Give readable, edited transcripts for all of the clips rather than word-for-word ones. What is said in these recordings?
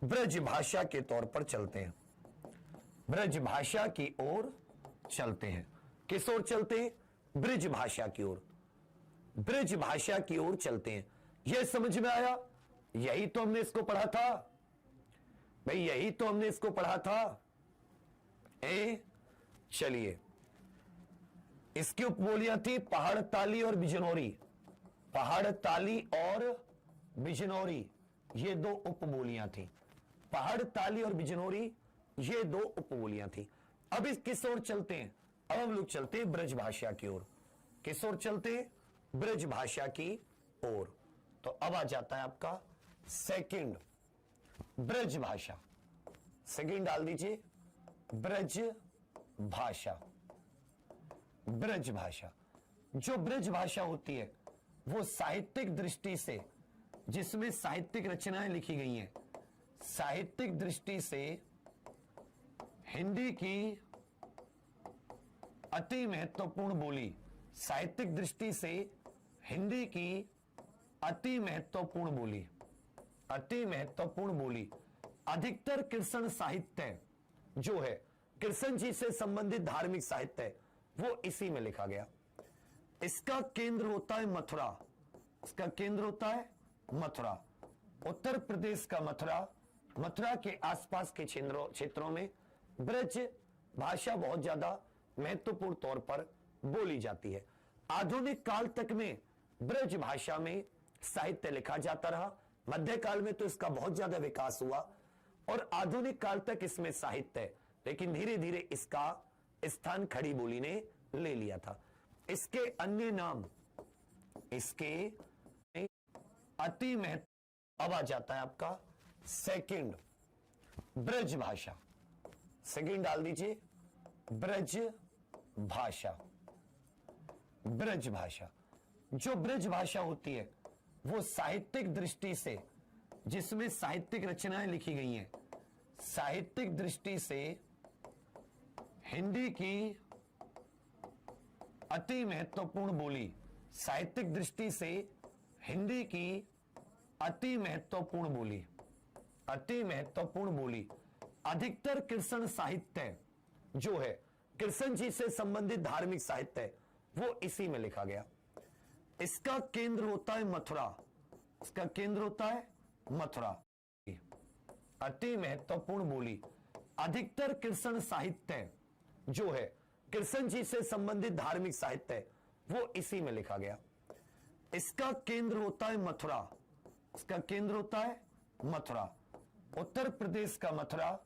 ब्रज भाषा के तौर पर चलते हैं, ब्रज भाषा की ओर चलते हैं। किस ओर चलते हैं? ब्रज भाषा की ओर, ब्रज भाषा की ओर चलते हैं। यह समझ में आया? यही तो हमने इसको पढ़ा था भाई, यही तो हमने इसको पढ़ा था। चलिए, इसकी उपबोलियां थी पहाड़ ताली और बिजनौरी। पहाड़ ताली और बिजनौरी ये दो उपबोलियां थी। पहाड़ ताली और बिजनौरी ये दो उपबोलियां थी। अब इस किस ओर चलते हैं? अब हम लोग चलते हैं ब्रज भाषा की ओर। किस ओर चलते हैं? ब्रज भाषा की ओर। तो अब आ जाता है आपका सेकंड, ब्रज भाषा। सेकंड डाल दीजिए, ब्रज भाषा। ब्रज भाषा, जो ब्रज भाषा होती है वो साहित्यिक दृष्टि से, जिसमें साहित्यिक रचनाएं लिखी गई हैं, साहित्यिक दृष्टि से हिंदी की अति महत्वपूर्ण बोली, साहित्यिक दृष्टि से हिंदी की अति महत्वपूर्ण बोली, अति महत्वपूर्ण बोली। अधिकतर कृष्ण साहित्य जो है, कृष्ण जी से संबंधित धार्मिक साहित्य है, वो इसी में लिखा गया। इसका केंद्र होता है मथुरा, इसका केंद्र होता है मथुरा, उत्तर प्रदेश का मथुरा। मथुरा के आसपास के क्षेत्रों में ब्रज भाषा बहुत ज्यादा महत्वपूर्ण तौर पर बोली जाती है। आधुनिक काल तक में ब्रज भाषा में साहित्य लिखा जाता रहा। मध्यकाल में तो इसका बहुत ज्यादा विकास हुआ और आधुनिक काल तक इसमें साहित्य है, लेकिन धीरे धीरे इसका स्थान खड़ी बोली ने ले लिया था। इसके अन्य नाम, इसके अति महत्व। अब आ जाता है आपका सेकंड, ब्रज भाषा। सेकंड डाल दीजिए, ब्रज भाषा। ब्रज भाषा, जो ब्रज भाषा होती है वो साहित्यिक दृष्टि से, जिसमें साहित्यिक रचनाएं लिखी गई हैं, साहित्यिक दृष्टि से हिंदी की अति महत्वपूर्ण बोली, साहित्यिक दृष्टि से हिंदी की अति महत्वपूर्ण बोली, अति महत्वपूर्ण बोली। अधिकतर कृष्ण साहित्य जो है, कृष्ण जी से संबंधित धार्मिक साहित्य है, वो इसी में लिखा गया। इसका केंद्र होता है मथुरा, इसका केंद्र होता है मथुरा। अति महत्वपूर्ण बोली। अधिकतर कृष्ण साहित्य जो है, कृष्ण जी से संबंधित धार्मिक साहित्य है, वो इसी में लिखा गया। इसका केंद्र होता है मथुरा, इसका केंद्र होता है मथुरा, उत्तर प्रदेश का मथुरा।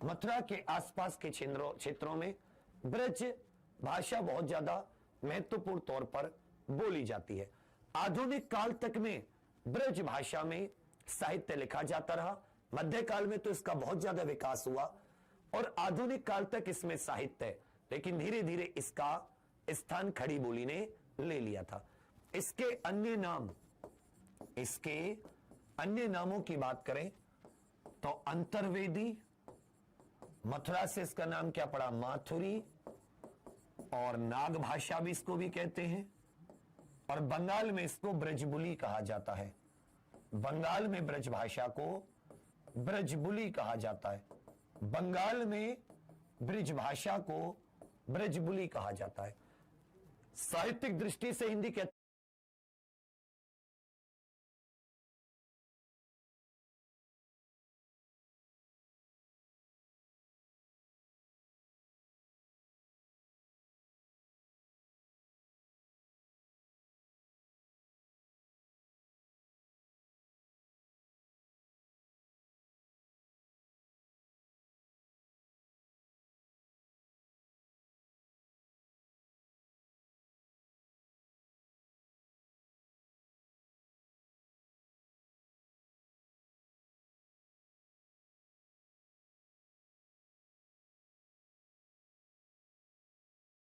मथुरा के आसपास के क्षेत्रों में ब्रज भाषा बहुत ज्यादा महत्वपूर्ण तौर पर बोली जाती है। आधुनिक काल तक में ब्रज भाषा में साहित्य लिखा जाता रहा। मध्यकाल में तो इसका बहुत ज्यादा विकास हुआ और आधुनिक काल तक इसमें साहित्य है, लेकिन धीरे धीरे इसका स्थान खड़ी बोली ने ले लिया था। इसके अन्य नाम, इसके अन्य नामों की बात करें तो अंतर्वेदी, मथुरा से इसका नाम क्या पड़ा? माथुरी, और नाग भाषा भी इसको भी कहते हैं, और बंगाल में इसको ब्रजबुली कहा जाता है। बंगाल में ब्रज भाषा को ब्रजबुली कहा जाता है। बंगाल में ब्रज भाषा को ब्रजबुली कहा जाता है। साहित्यिक दृष्टि से हिंदी कहते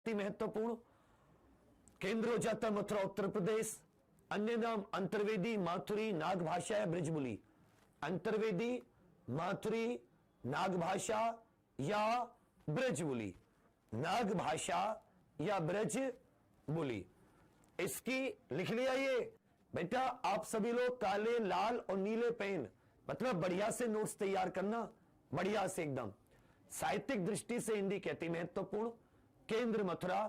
महत्वपूर्ण केंद्र हो जाता है मथुरा, उत्तर प्रदेश। अन्य नाम अंतर्वेदी, माथुरी, नाग भाषा या ब्रजबुली। अंतर्वेदी, माथुरी, नाग भाषा या ब्रजबुली, नाग भाषा या ब्रजबुली। इसकी लिख लिया ये बेटा, आप सभी लोग काले, लाल और नीले पेन मतलब बढ़िया से नोट्स तैयार करना, बढ़िया से एकदम। साहित्यिक दृष्टि से हिंदी की अति महत्वपूर्ण, केंद्र मथुरा,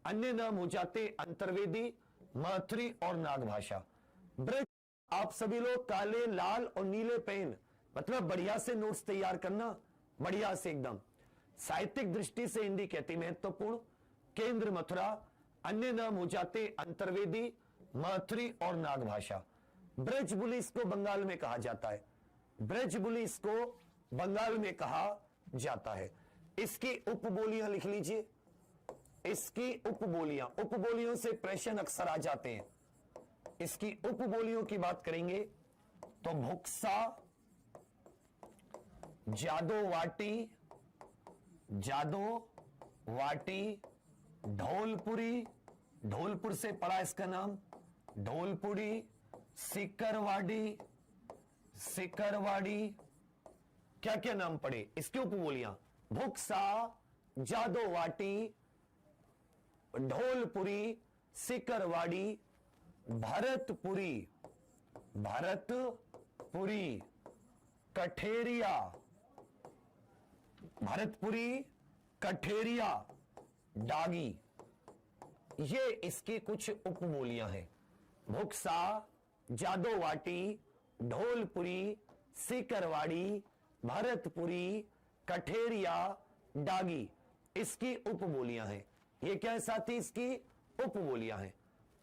अन्य नाम हो जाते अंतर्वेदी, मैथिली और नागभाषा। ब्रज, आप सभी लोग काले, लाल और नीले पेन, मतलब बढ़िया से नोट्स तैयार करना, बढ़िया से एकदम। साहित्यिक दृष्टि से हिंदी की अति महत्वपूर्ण, केंद्र मथुरा, अन्य नाम हो जाते अंतर्वेदी, मैथिली और नागभाषा। ब्रजबुली इसको बंगाल में कहा जाता है, ब्रजबुली इसको बंगाल में कहा जाता है। इसकी उपबोलियां लिख लीजिए, इसकी उपबोलियां, उपबोलियों से प्रश्न अक्सर आ जाते हैं। इसकी उपबोलियों की बात करेंगे तो भुक्सा, जादोवाटी, जादोवाटी, ढोलपुरी, ढोलपुर से पड़ा इसका नाम, ढोलपुरी, सिकरवाड़ी, सिकरवाड़ी, क्या क्या नाम पड़े इसके उपबोलियां, भुक्सा, जादोवाटी, ढोलपुरी, सिकरवाड़ी, भरतपुरी, भरतपुरी, कठेरिया, भरतपुरी, कठेरिया, डागी। ये इसकी कुछ उपबोलियां हैं। भुक्सा, जादोवाटी, ढोलपुरी, सिकरवाड़ी, भरतपुरी, कठेरिया, डागी, इसकी उपबोलियां हैं। ये क्या है साथी? इसकी उपबोलियां हैं।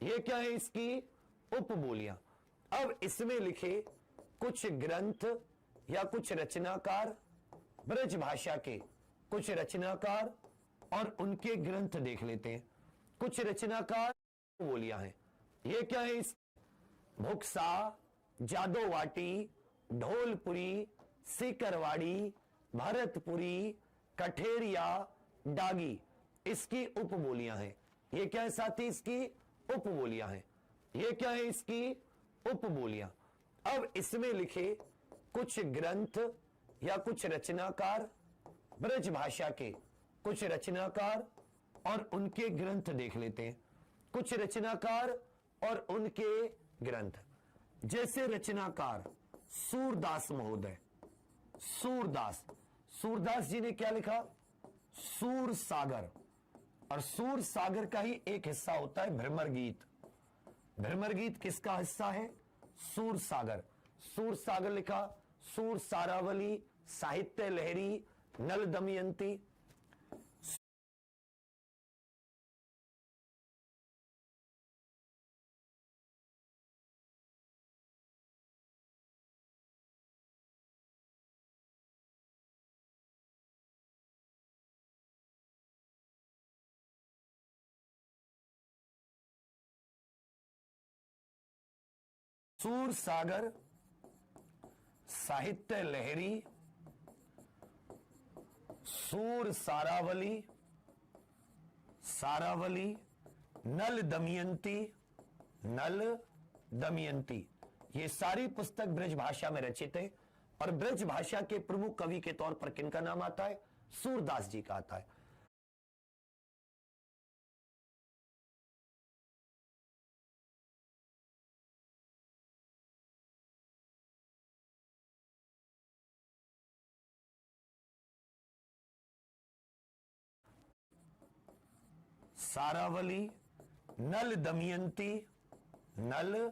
ये क्या है? इसकी उपबोलियां। अब इसमें लिखे कुछ ग्रंथ या कुछ रचनाकार, ब्रज भाषा के कुछ रचनाकार और उनके ग्रंथ देख लेते हैं। कुछ रचनाकार बोलियां हैं। ये क्या है? इस भुक्सा, जादोवाटी, ढोलपुरी, सिकरवाड़ी, भरतपुरी, कठेरिया, डागी, इसकी उपबोलियां हैं। ये क्या है साथी? इसकी उपबोलियां हैं। ये क्या है? इसकी उपबोलियां। अब इसमें लिखे कुछ ग्रंथ या कुछ रचनाकार, ब्रज भाषा के कुछ रचनाकार और उनके ग्रंथ देख लेते हैं। कुछ रचनाकार और उनके ग्रंथ, जैसे रचनाकार सूरदास महोदय, सूरदास, सूरदास जी ने क्या लिखा? सूर सागर। और सूर सागर का ही एक हिस्सा होता है भ्रमर गीत। भ्रमर गीत किसका हिस्सा है? सूर सागर। सूर सागर लिखा। सूर सारावली, साहित्य लहरी, नल दमयंती। सूर सागर, साहित्य लहरी, सूर सारावली, सारावली, नल दमयंती, नल दमयंती, ये सारी पुस्तक ब्रज भाषा में रचित है। और ब्रज भाषा के प्रमुख कवि के तौर पर किनका नाम आता है? सूरदास जी का आता है। सारावली, नल दमयंती, नल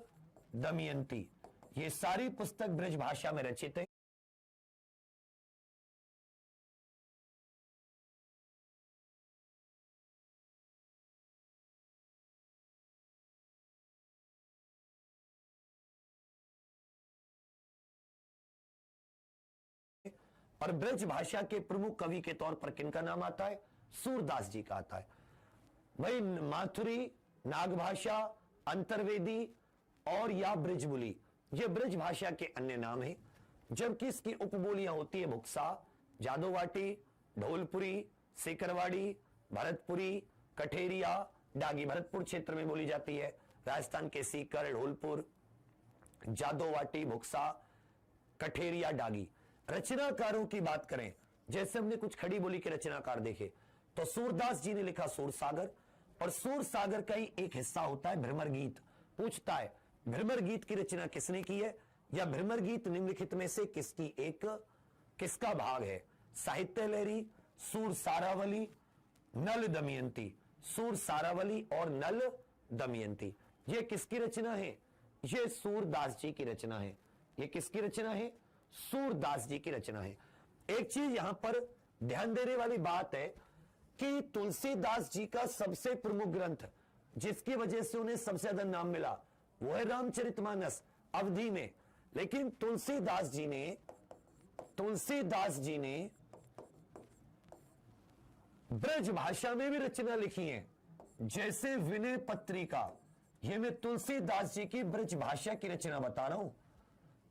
दमयंती, ये सारी पुस्तक ब्रज भाषा में रचित है। और ब्रज भाषा के प्रमुख कवि के तौर पर किनका नाम आता है? सूरदास जी का आता है। भाई माथुरी, नागभाषा, अंतर्वेदी और या ब्रजबुली, ये ब्रज भाषा के अन्य नाम हैं। जबकि इसकी उपबोलियां होती है भुक्सा, जादोवाटी, ढोलपुरी, सिकरवाड़ी, भरतपुरी, कठेरिया, डागी। भरतपुर क्षेत्र में बोली जाती है। राजस्थान के सीकर, ढोलपुर, जादोवाटी, भुक्सा, कठेरिया, डागी। रचनाकारों की बात करें, जैसे हमने कुछ खड़ी बोली के रचनाकार देखे, तो सूरदास जी ने लिखा सूर सागर। और सूर सागर का ही एक हिस्सा होता है भ्रमर गीत। पूछता है भ्रमर गीत की रचना किसने की है? या भ्रमर गीत निम्नलिखित में से किसका भाग है? साहित्य लहरी, सूर सारावली, नल दमयंती। सूर सारावली और नल दमयंती ये किसकी रचना है? ये सूरदास जी की रचना है। ये किसकी रचना है? सूरदास जी की रचना है। एक चीज यहां पर ध्यान देने वाली बात है कि तुलसीदास जी का सबसे प्रमुख ग्रंथ जिसकी वजह से उन्हें सबसे ज्यादा नाम मिला वो है रामचरितमानस अवधि में। लेकिन तुलसीदास जी ने ब्रज भाषा में भी रचना लिखी है, जैसे विनय पत्रिका। ये मैं तुलसीदास जी की ब्रज भाषा की रचना बता रहा हूं।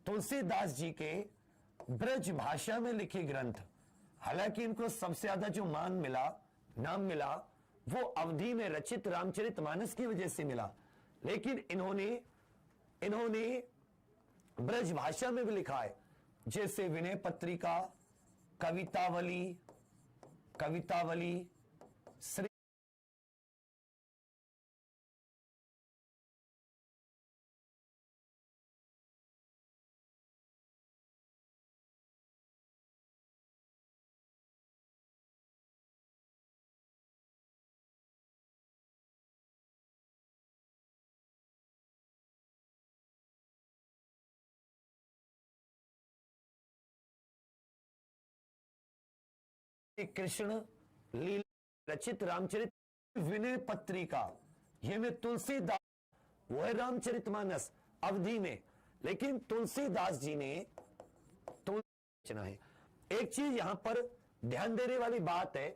तुलसीदास जी के ब्रज भाषा में लिखे ग्रंथ, हालांकि इनको सबसे ज्यादा जो नाम मिला वो अवधि में रचित रामचरितमानस की वजह से मिला, लेकिन इन्होंने ब्रज भाषा में भी लिखा है, जैसे विनय पत्रिका, कवितावली, श्री कृष्ण लीला रचित रामचरित विनय पत्रिका। ये में तुलसीदास, वो है रामचरितमानस अवधि में, लेकिन तुलसीदास जी ने रचना है। एक चीज यहां पर ध्यान देने वाली बात है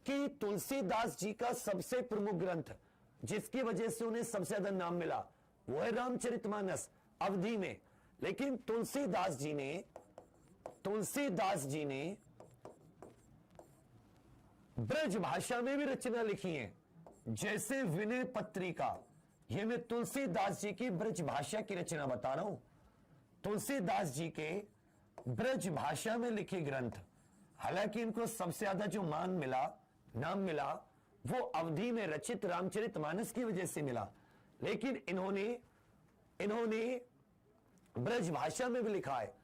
कि तुलसीदास जी का सबसे प्रमुख ग्रंथ जिसकी वजह से उन्हें सबसे ज्यादा नाम मिला वो है रामचरितमानस अवधि में। लेकिन तुलसीदास जी ने ब्रज भाषा में भी रचना लिखी है, जैसे विनय पत्रिका। यह मैं तुलसीदास जी की ब्रज भाषा की रचना बता रहा हूं। तुलसीदास जी के ब्रज भाषा में लिखे ग्रंथ, हालांकि इनको सबसे ज्यादा जो नाम मिला वो अवधि में रचित रामचरितमानस की वजह से मिला, लेकिन इन्होंने ब्रज भाषा में भी लिखा है,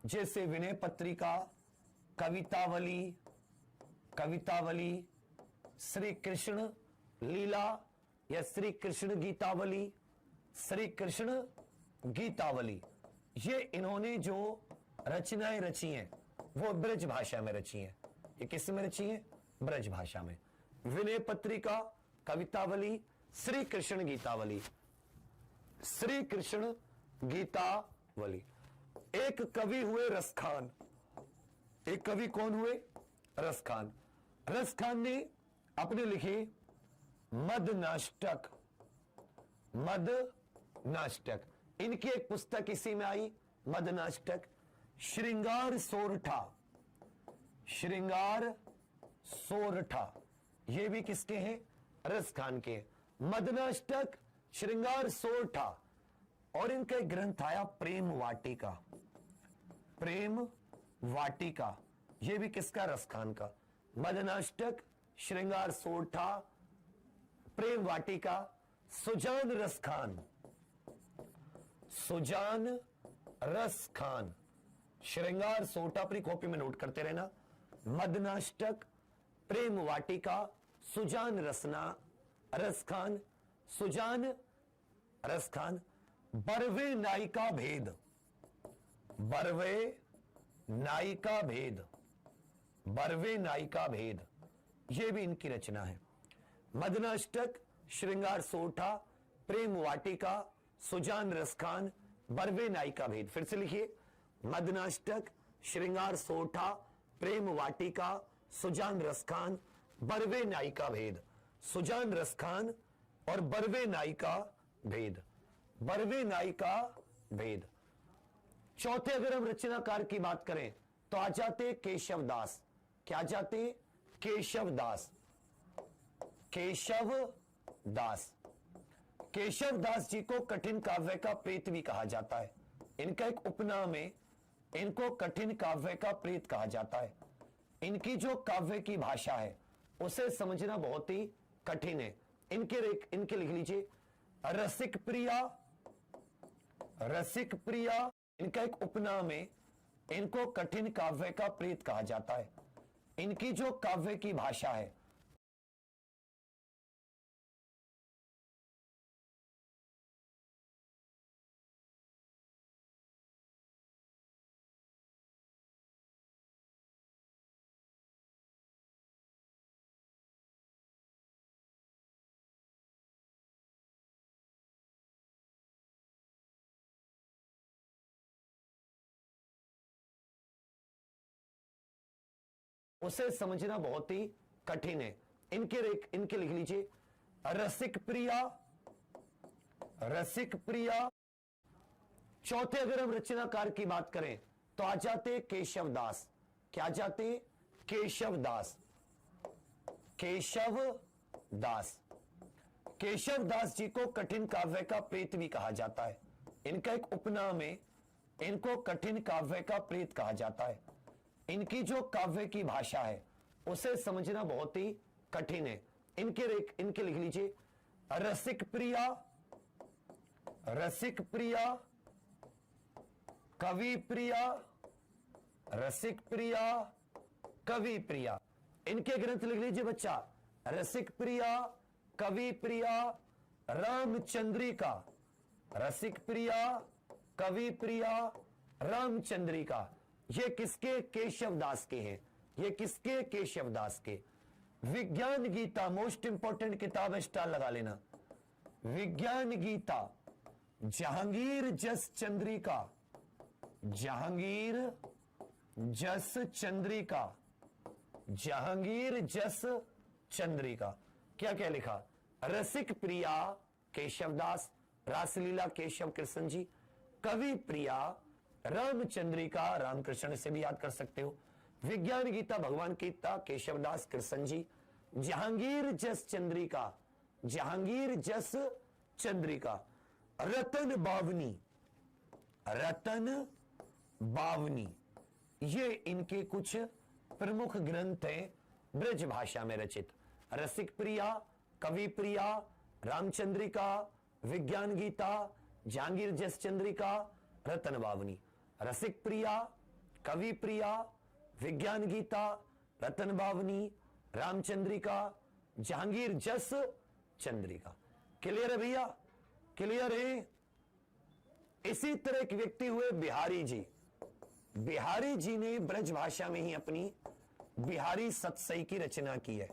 जैसे विनय पत्रिका, कवितावली, श्री कृष्ण लीला या श्री कृष्ण गीतावली। ये इन्होंने जो रचनाएं रची हैं वो ब्रज भाषा में रची हैं। ये किस में रची हैं? ब्रज भाषा में। विनय पत्रिका, कवितावली, श्री कृष्ण गीतावली। एक कवि हुए रसखान। एक कवि कौन हुए? रसखान। रसखान ने अपने लिखे मदनाष्टक। इनकी एक पुस्तक इसी में आई, मदनाष्टक। श्रृंगार सोरठा, ये भी किसके हैं? रसखान के। मदनाष्टक, श्रृंगार सोरठा, और इनका एक ग्रंथ आया प्रेम वाटिका। ये भी किसका? रसखान का। मदनाष्टक, श्रृंगार सोरठा, प्रेम वाटिका, सुजान रसखान। श्रृंगार सोरठा अपनी कॉपी में नोट करते रहना। मदनाष्टक, प्रेम वाटिका, सुजान रसखान। बरवे नायिका भेद, ये भी इनकी रचना है। मदनाष्टक, श्रृंगार सोरठा, प्रेम वाटिका, सुजान रसखान, बरवे नायिका भेद। फिर से लिखिए, मदनाष्टक, श्रृंगार सोरठा, प्रेम वाटिका, सुजान रसखान, बरवे नायिका भेद। सुजान रसखान और बरवे नायिका भेद। चौथे अगर हम रचनाकार की बात करें तो आ जाते केशवदास। क्या जाते? केशवदास जी को कठिन काव्य का प्रेत भी कहा जाता है। इनका एक उपनाम है, इनको कठिन काव्य का प्रेत कहा जाता है। इनकी जो काव्य की भाषा है उसे समझना बहुत ही कठिन है। इनके लिख लीजिए, रसिक प्रिया इनका एक उपनाम है। इनको कठिन काव्य का प्रेत कहा जाता है। इनकी जो काव्य की भाषा है, उसे समझना बहुत ही कठिन है। इनके लिख लीजिए, रसिक प्रिया, रसिक प्रिया। चौथे अगर हम रचनाकार की बात करें तो आ जाते केशव दास। क्या आ जाते? केशव दास। केशव दास। केशव दास जी को कठिन काव्य का प्रेत भी कहा जाता है। इनका एक उपनाम है। इनको कठिन काव्य का प्रेत कहा जाता है। इनकी जो काव्य की भाषा है उसे समझना बहुत ही कठिन है। इनके लिख लीजिए, रसिक प्रिया, रसिक प्रिया, कवि प्रिया, रसिक प्रिया, कवि प्रिया। इनके ग्रंथ लिख लीजिए बच्चा, रसिक प्रिया, कवि प्रिया, रामचंद्रिका। रसिक प्रिया, कवि प्रिया, रामचंद्रिका। ये किसके? केशव दास के हैं। ये किसके? केशव दास के। विज्ञान गीता मोस्ट इंपॉर्टेंट किताब है, स्टार लगा लेना। विज्ञान गीता, जहांगीर जस चंद्रिका, जहांगीर जस चंद्रिका, जहांगीर जस चंद्रिका। क्या क्या लिखा? रसिक प्रिया केशवदास, रासलीला केशव कृष्ण जी, कवि प्रिया रामचंद्रिका, रामकृष्ण से भी याद कर सकते हो, विज्ञान गीता भगवान गीता केशवदास कृष्ण जी, जहांगीर जस चंद्रिका, जहांगीर जस चंद्रिका, रतन बावनी, रतन बावनी। ये इनके कुछ प्रमुख ग्रंथ हैं ब्रज भाषा में रचित। रसिक प्रिया, कवि प्रिया, रामचंद्रिका, विज्ञान गीता, जहांगीर जस चंद्रिका, रतन बावनी। रसिक प्रिया, कवि प्रिया, विज्ञान गीता, रतन बावनी, रामचंद्रिका, जहांगीर जस चंद्रिका। क्लियर है भैया? क्लियर है? इसी तरह एक व्यक्ति हुए बिहारी जी। बिहारी जी ने ब्रज भाषा में ही अपनी बिहारी सतसई की रचना की है।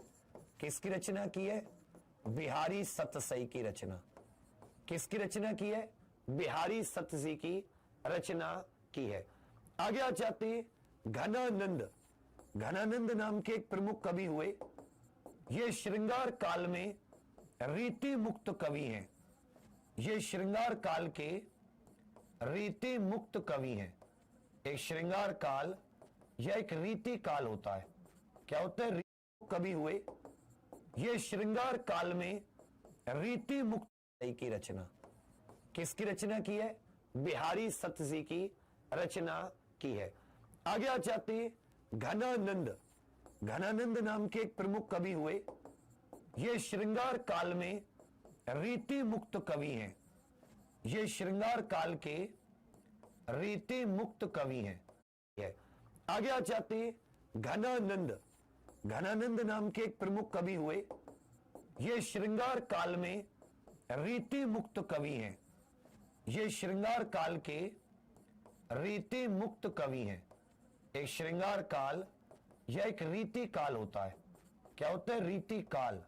किसकी रचना की है? बिहारी सतसई की रचना। किसकी रचना की है? बिहारी सतसी की रचना की है। आगे आ जाते घनानंद। घनानंद नाम के एक प्रमुख कवि हुए। ये श्रृंगार काल में रीति मुक्त कवि हैं। ये श्रृंगार काल के रीति मुक्त कवि हैं। एक श्रृंगार काल या एक रीति काल होता है। क्या होता है? रीति कवि हुए। ये श्रृंगार काल में रीति मुक्त की रचना। किसकी रचना की है? बिहारी सतसी की रचना की है। आगे आ जाते घनानंद। घनानंद नाम के एक प्रमुख कवि हुए। ये श्रृंगार काल में रीति मुक्त कवि हैं। ये श्रृंगार काल के रीति मुक्त कवि हैं। आगे आ जाते घनानंद। घनानंद नाम के एक प्रमुख कवि हुए। ये श्रृंगार काल में रीति मुक्त कवि हैं। ये श्रृंगार काल के रीति मुक्त कवि हैं। एक श्रृंगार काल या एक रीति काल होता है। क्या होता है? रीति काल।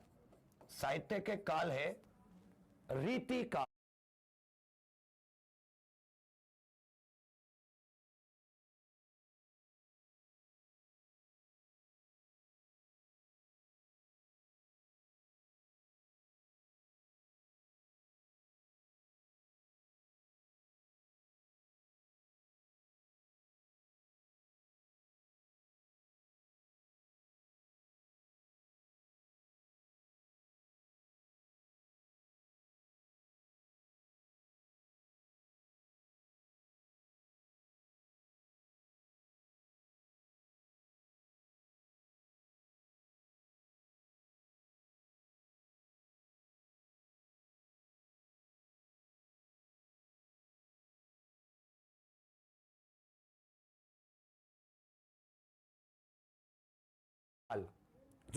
साहित्य के काल है रीति काल।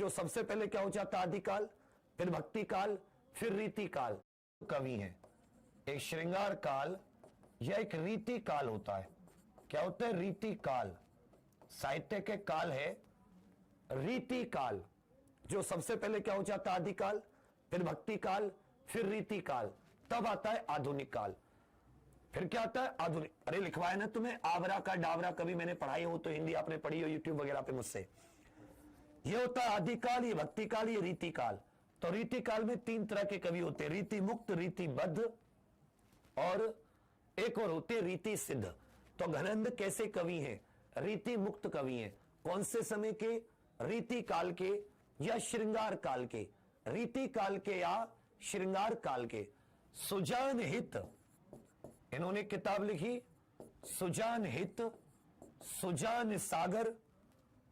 जो सबसे पहले क्या हो जाता है आदिकाल, फिर भक्ति काल, फिर रीति काल। कवि हैं, एक श्रृंगार काल या एक रीति काल होता है। क्या होता है? रीति काल। साहित्य के काल है रीति काल, जो सबसे पहले क्या हो जाता है आदिकाल, फिर भक्ति काल, फिर रीति काल, तब आता है आधुनिक काल। फिर क्या आता है? आधुनिक। अरे लिखवाया ना तुम्हें, आवरा का डावरा कभी मैंने पढ़ाई हो तो हिंदी आपने पढ़ी हो यूट्यूब वगैरह पे मुझसे। ये होता है आदिकाल, ये भक्ति काल, ये रीति काल। तो रीति काल में 3 तरह के कवि होते हैं, रीति मुक्त, रीतिबद्ध और एक और होते रीति सिद्ध। तो घनंद कैसे कवि हैं? रीति मुक्त कवि हैं। कौन से समय के? रीति काल के या श्रृंगार काल के? रीति काल के या श्रृंगार काल के। सुजान हित, इन्होंने किताब लिखी सुजान हित, सुजान सागर,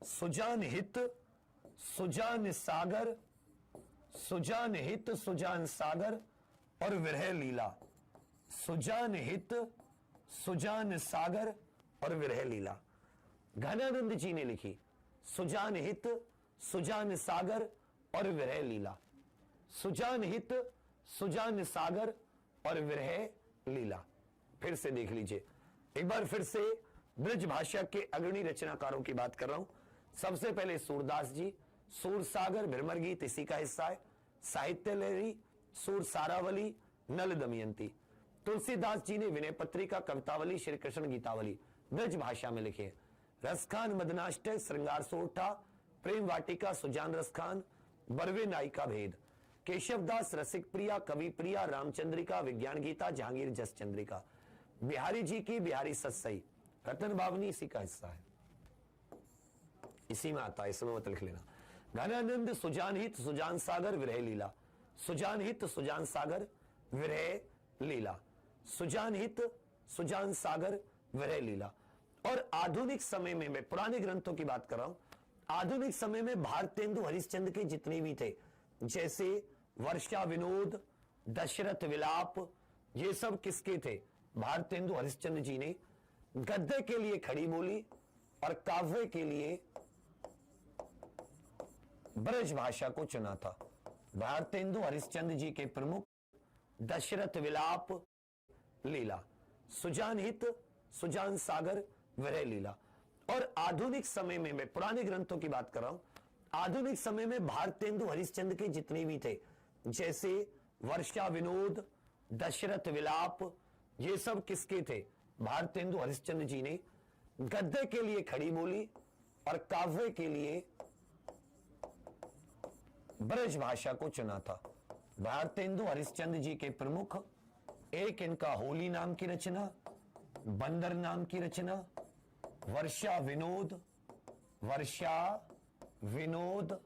सुजान हित, सुजान सागर, सुजान हित, सुजान सागर और विरह लीला। सुजान हित, सुजान सागर और विरह लीला घनानंद जी ने लिखी। सुजान हित, सुजान सागर और विरह लीला। सुजान हित, सुजान सागर और विरह लीला। फिर से देख लीजिए एक बार फिर से, ब्रज भाषा के अग्रणी रचनाकारों की बात कर रहा हूं। सबसे पहले सूरदास जी, सूर सागर, भ्रमर गीत इसी का हिस्सा है। साहित्य लहरी, सूर सारावली, नल दमयंती। तुलसीदास जी ने विनय पत्रिका, कवितावली, श्री कृष्ण गीतावली ब्रज भाषा में लिखे। रसखान, मदनाष्टक, श्रृंगार सोरठा, प्रेम वाटिका, सुजान रसखान, बरवे नायिका भेद। केशवदास, रसिक प्रिया, कवि प्रिया, रामचंद्रिका, विज्ञान गीता, जहांगीर जस चंद्रिका। बिहारी जी की बिहारी सत्सई, रतन बावनी इसी का हिस्सा है, इसी में आता है, इसमें मत लिख लेना। घनानंद, सुजान हित, सुजान सागर, विरह लीला। सुजान हित, सुजान सागर, विरह लीला। सुजान हित, सुजान सागर, विरह लीला। और आधुनिक समय में, मैं पुराने ग्रंथों की बात कर रहा हूं, आधुनिक समय में भारतेंदु हरिश्चंद्र के जितने भी थे, जैसे वर्षा विनोद, दशरथ विलाप, ये सब किसके थे? भारतेंदु हरिश्चंद्र जी ने गद्य के लिए खड़ी बोली और काव्य के लिए ब्रज भाषा को चुना था। भारतेंदु हरिश्चंद्र जी के प्रमुख दशरथ विलाप, लीला, सुजान हित, सुजान सागर, विरह लीला। और आधुनिक समय में, मैं पुराने ग्रंथों की बात कर रहा हूं, आधुनिक समय में भारतेंदु हरिश्चंद्र के जितने भी थे, जैसे वर्षा विनोद, दशरथ विलाप, ये सब किसके थे? भारतेंदु हरिश्चंद्र जी ने गद्य के लिए खड़ी बोली और काव्य के लिए ब्रज भाषा को चुना था। भारतेंदु हरिश्चंद्र जी के प्रमुख, एक इनका होली नाम की रचना, बंदर नाम की रचना, वर्षा विनोद, वर्षा विनोद,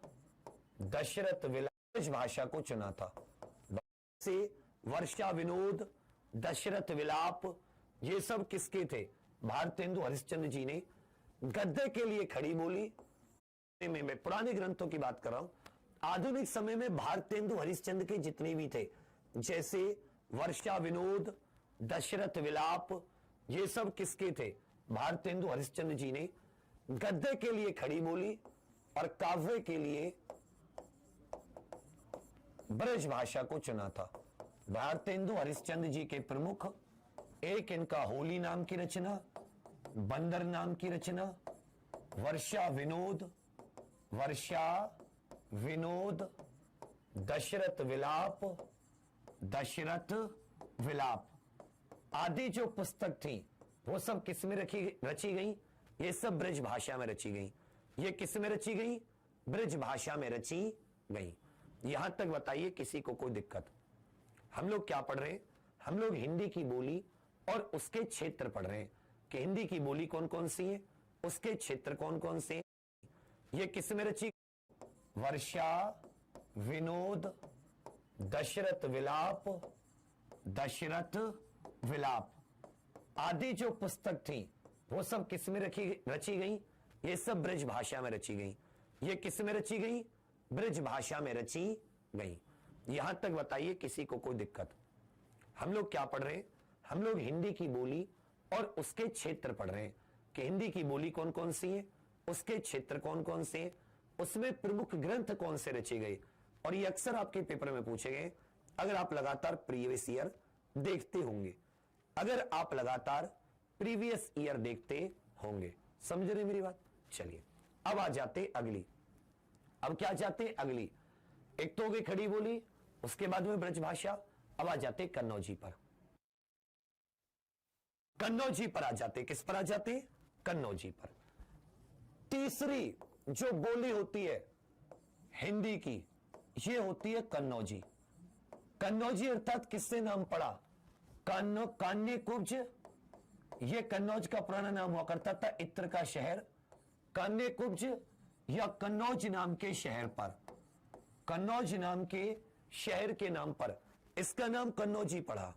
दशरथ विलाप भाषा को चुना था। से वर्षा विनोद, दशरथ विलाप, ये सब किसके थे? भारतेंदु हरिश्चंद्र जी ने गद्य के लिए खड़ी बोली। मैं पुराने ग्रंथों की बात कर रहा हूं, आधुनिक समय में भारतेंदु हरिश्चंद्र के जितने भी थे, जैसे वर्षा विनोद, दशरथ विलाप, ये सब किसके थे? भारतेंदु हरिश्चंद्र जी ने गद्य के लिए खड़ी बोली और काव्य के लिए ब्रज भाषा को चुना था। भारतेंदु हरिश्चंद्र जी के प्रमुख, एक इनका होली नाम की रचना, बंदर नाम की रचना, वर्षा विनोद, वर्षा विनोद, दशरथ विलाप, दशरथ विलाप आदि जो पुस्तक थी, वो सब किस में रची गई? ये सब ब्रज भाषा में रची गई। ये किस में रची गई? ब्रज भाषा में रची गई। यहां तक बताइए किसी को कोई दिक्कत? हम लोग क्या पढ़ रहे हैं? हम लोग हिंदी की बोली और उसके क्षेत्र पढ़ रहे हैं कि हिंदी की बोली कौन कौन सी है, उसके क्षेत्र कौन कौन से हैं। ये किस में रची? वर्षा विनोद, दशरथ विलाप, दशरथ विलाप आदि जो पुस्तक थी, वो सब किस में रची गई? ये सब ब्रज भाषा में रची गई। ये किस में रची गई? ब्रज भाषा में रची गई। यहां तक बताइए किसी को कोई दिक्कत? हम लोग क्या पढ़ रहे हैं? हम लोग हिंदी की बोली और उसके क्षेत्र पढ़ रहे हैं कि हिंदी की बोली कौन कौन सी है, उसके क्षेत्र कौन कौन से हैं। उसमें प्रमुख ग्रंथ कौन से रचे गए। और ये अक्सर आपके पेपर में पूछे गए अगर आप लगातार प्रीवियस ईयर देखते होंगे, अगर आप लगातार प्रीवियस ईयर देखते होंगे। समझ रहे मेरी बात। चलिए अब आ जाते अगली। अब क्या जाते अगली, एक तो हो गई खड़ी बोली, उसके बाद में ब्रजभाषा। अब आ जाते कन्नौजी पर। कन्नौजी पर आ जाते, किस पर आ जाते, कन्नौजी पर। तीसरी जो बोली होती है हिंदी की, ये होती है कन्नौजी। कन्नौजी अर्थात किससे नाम पड़ा, कान्य कुब्ज। ये कन्नौज का पुराना नाम हुआ करता था इत्र का शहर, कान्य कुब्ज या कन्नौज नाम के शहर पर, कन्नौज नाम के शहर के नाम पर इसका नाम कन्नौजी पड़ा।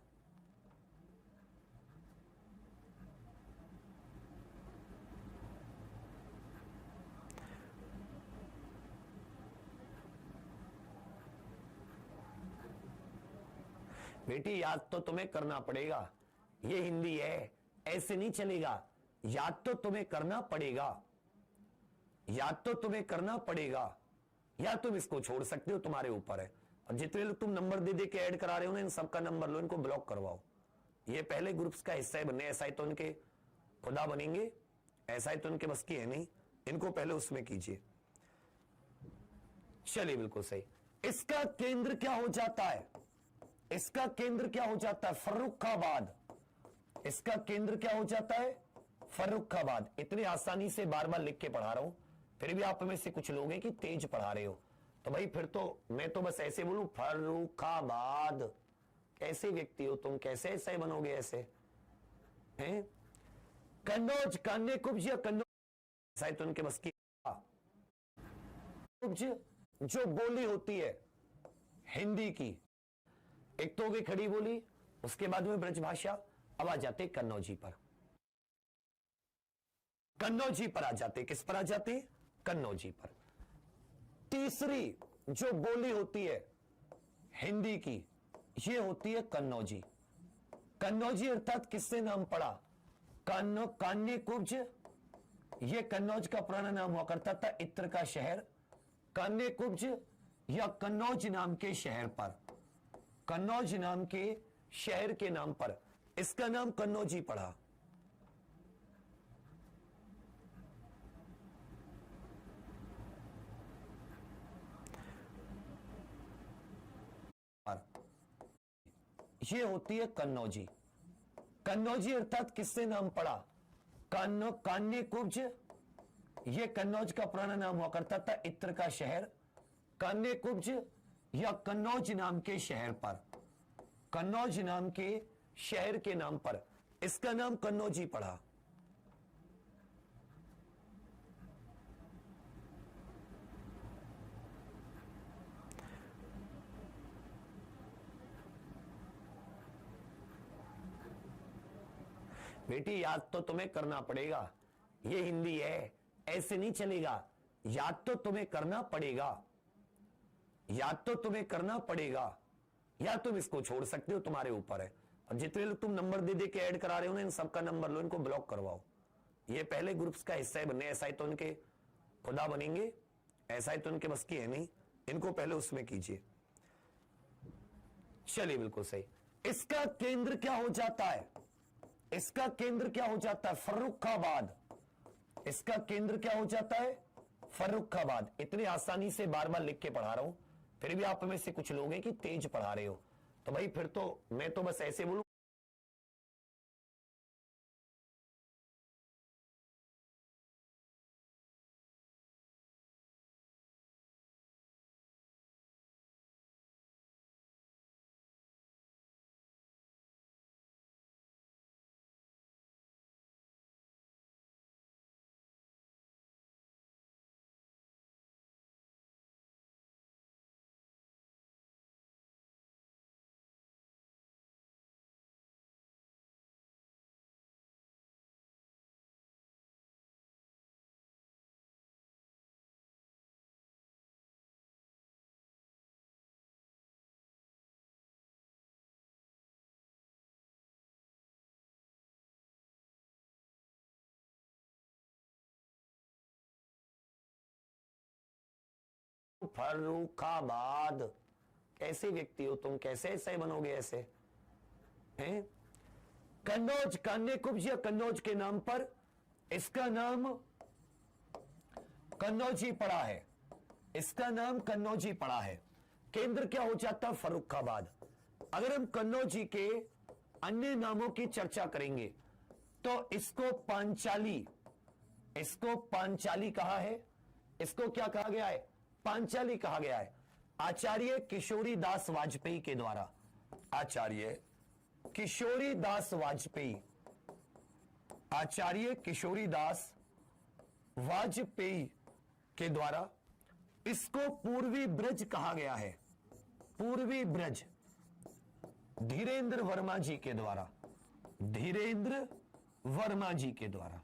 बेटी याद तो तुम्हें करना पड़ेगा, ये हिंदी है, ऐसे नहीं चलेगा। याद तो तुम्हें करना पड़ेगा, याद तो तुम्हें करना पड़ेगा, या तुम इसको छोड़ सकते हो, तुम्हारे ऊपर है। और जितने लोग तुम नंबर दे दे के ऐड करा रहे हो ना, इन सबका नंबर लो, इनको ब्लॉक करवाओ। ये पहले ग्रुप्स का हिस्सा है बनने, ऐसा ही तो उनके खुदा बनेंगे, ऐसा ही तो उनके बस की है नहीं, इनको पहले उसमें कीजिए। चलिए बिल्कुल सही। इसका केंद्र क्या हो जाता है, इसका केंद्र क्या हो जाता है, फर्रुखाबाद। इसका केंद्र क्या हो जाता है, फर्रुखाबाद। इतनी आसानी से बार बार लिख के पढ़ा रहा हूं, फिर भी आप में से कुछ लोग हैं कि तेज पढ़ा रहे हो, तो भाई फिर तो मैं तो बस ऐसे बोलूं फर्रुखाबाद। कैसे व्यक्ति हो तुम, कैसे ऐसे बनोगे ऐसे हैं। कन्नौज, कान्य कुब्ज या कन्नौज तो उनके बस की। कुब्ज जो बोली होती है हिंदी की, एक तो हो गई खड़ी बोली, उसके बाद में ब्रजभाषा। अब आ जाते कन्नौजी पर। कन्नौजी पर आ जाते, किस पर आ जाते, कन्नौजी पर। तीसरी जो बोली होती है हिंदी की, ये होती है कन्नौजी। कन्नौजी अर्थात किससे नाम पड़ा, कान्य कुब्ज। ये कन्नौज का पुराना नाम हुआ करता था इत्र का शहर, कान्य कुब्ज या कन्नौज नाम के शहर पर, कन्नौज नाम के शहर के नाम पर इसका नाम कन्नौजी पड़ा। ये होती है कन्नौजी। कन्नौजी अर्थात किससे नाम पड़ा, कान्य कुब्ज। ये कन्नौज का पुराना नाम हुआ करता था इत्र का शहर, कान्य कुब्ज या कन्नौज नाम के शहर पर, कन्नौज नाम के शहर के नाम पर इसका नाम कन्नौजी पड़ा। बेटी याद तो तुम्हें करना पड़ेगा, ये हिंदी है, ऐसे नहीं चलेगा। याद तो तुम्हें करना पड़ेगा, याद तो तुम्हें करना पड़ेगा, या तुम इसको छोड़ सकते हो, तुम्हारे ऊपर है। और जितने लोग तुम नंबर दे दे के ऐड करा रहे हो ना, इन सबका नंबर लो, इनको ब्लॉक करवाओ। ये पहले ग्रुप्स का हिस्सा है बनने, ऐसा ही तो उनके खुदा बनेंगे, ऐसा ही तो उनके बस की है नहीं, इनको पहले उसमें कीजिए। चलिए बिल्कुल सही। इसका केंद्र क्या हो जाता है, इसका केंद्र क्या हो जाता है, फर्रुखाबाद। इसका केंद्र क्या हो जाता है, फर्रुखाबाद। इतनी आसानी से बार बार लिख के पढ़ा रहा हूं, फिर भी आप में से कुछ लोग हैं कि तेज पढ़ा रहे हो, तो भाई फिर तो मैं तो बस ऐसे बोलूं फर्रुखाबाद। कैसे व्यक्ति हो तुम, कैसे ऐसे बनोगे ऐसे हैं? कन्नौज, कान्यकुब्ज या कन्नौज के नाम पर इसका नाम कन्नौजी पड़ा है, इसका नाम कन्नौजी पड़ा है। केंद्र क्या हो जाता? फर्रुखाबाद। अगर हम कन्नौजी के अन्य नामों की चर्चा करेंगे तो इसको पांचाली, इसको पांचाली कहा है। इसको क्या कहा गया है? पांचाली कहा गया है आचार्य किशोरी दास वाजपेयी के द्वारा। आचार्य किशोरी दास वाजपेयी, आचार्य किशोरी दास वाजपेयी के द्वारा इसको पूर्वी ब्रज कहा गया है। पूर्वी ब्रज धीरेन्द्र वर्मा जी के द्वारा, धीरेन्द्र वर्मा जी के द्वारा,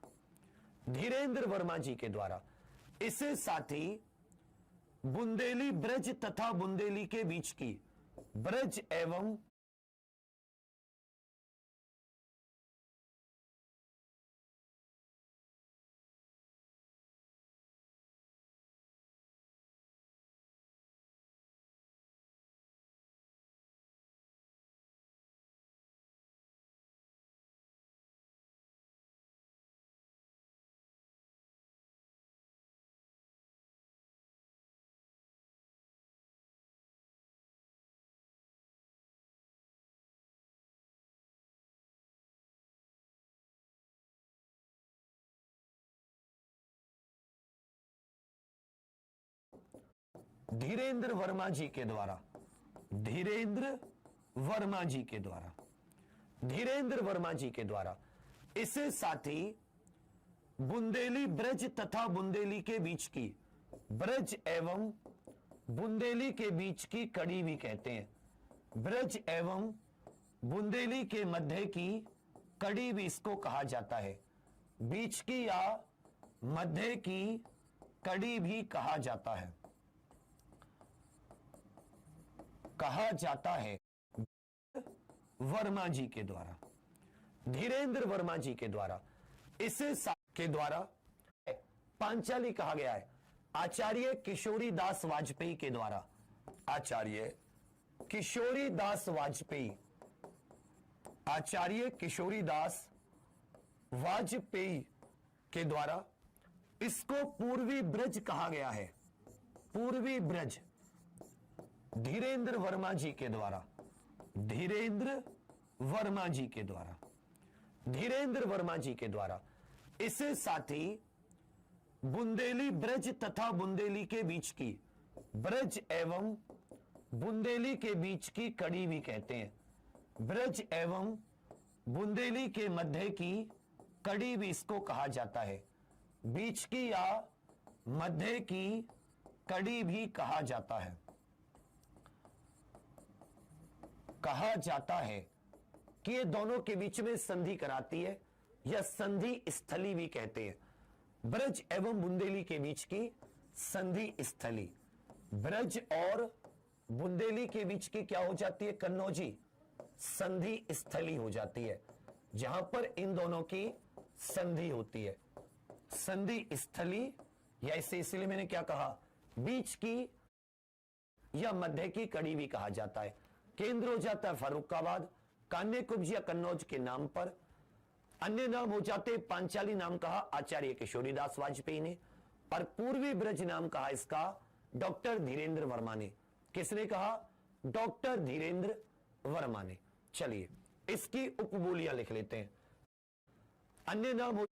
धीरेन्द्र वर्मा जी के द्वारा। इससे साथ ही बुंदेली ब्रज तथा बुंदेली के बीच की ब्रज एवं धीरेन्द्र वर्मा जी के द्वारा, धीरेन्द्र वर्मा जी के द्वारा, धीरेन्द्र वर्मा जी के द्वारा। इससे साथ ही बुंदेली ब्रज तथा बुंदेली के बीच की ब्रज एवं बुंदेली के बीच की कड़ी भी कहते हैं। ब्रज एवं बुंदेली के मध्य की कड़ी भी इसको कहा जाता है। बीच की या मध्य की कड़ी भी कहा जाता है, कहा जाता है वर्मा जी के द्वारा, धीरेन्द्र वर्मा जी के द्वारा। इसे के द्वारा पांचाली कहा गया है आचार्य किशोरी दास वाजपेयी के द्वारा। आचार्य किशोरी दास वाजपेयी, आचार्य किशोरी दास वाजपेयी के द्वारा इसको पूर्वी ब्रज कहा गया है। पूर्वी ब्रज धीरेन्द्र वर्मा जी के द्वारा, धीरेन्द्र वर्मा जी के द्वारा, धीरेन्द्र वर्मा जी के द्वारा। इससे साथ ही बुंदेली ब्रज तथा बुंदेली के बीच की ब्रज एवं बुंदेली के बीच की कड़ी भी कहते हैं। ब्रज एवं बुंदेली के मध्य की कड़ी भी इसको कहा जाता है। बीच की या मध्य की कड़ी भी कहा जाता है, कहा जाता है कि ये दोनों के बीच में संधि कराती है या संधि स्थली भी कहते हैं। ब्रज एवं बुंदेली के बीच की संधि स्थली, ब्रज और बुंदेली के बीच की क्या हो जाती है? कन्नौजी संधि स्थली हो जाती है, जहां पर इन दोनों की संधि होती है। संधि स्थली या इसे इसलिए मैंने क्या कहा? बीच की या मध्य की कड़ी भी कहा जाता है। केंद्र हो जाता है फर्रुखाबाद, कान्यकुब्ज या कन्नौज के नाम पर। अन्य नाम हो जाते, पांचाली नाम कहा आचार्य किशोरी दास वाजपेयी ने, और पूर्वी ब्रज नाम कहा इसका डॉक्टर धीरेन्द्र वर्मा ने। किसने कहा? डॉक्टर धीरेन्द्र वर्मा ने। चलिए इसकी उपबोलियां लिख लेते हैं। अन्य नाम हो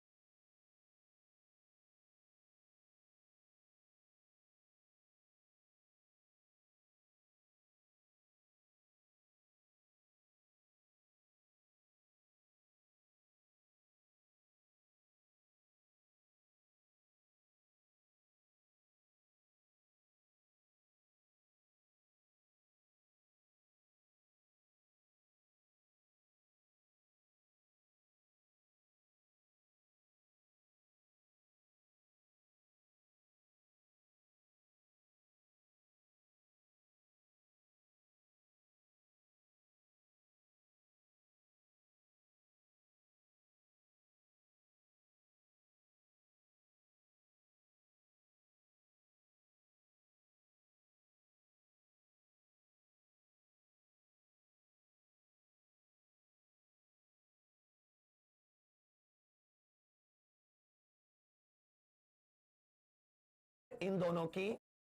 इन दोनों की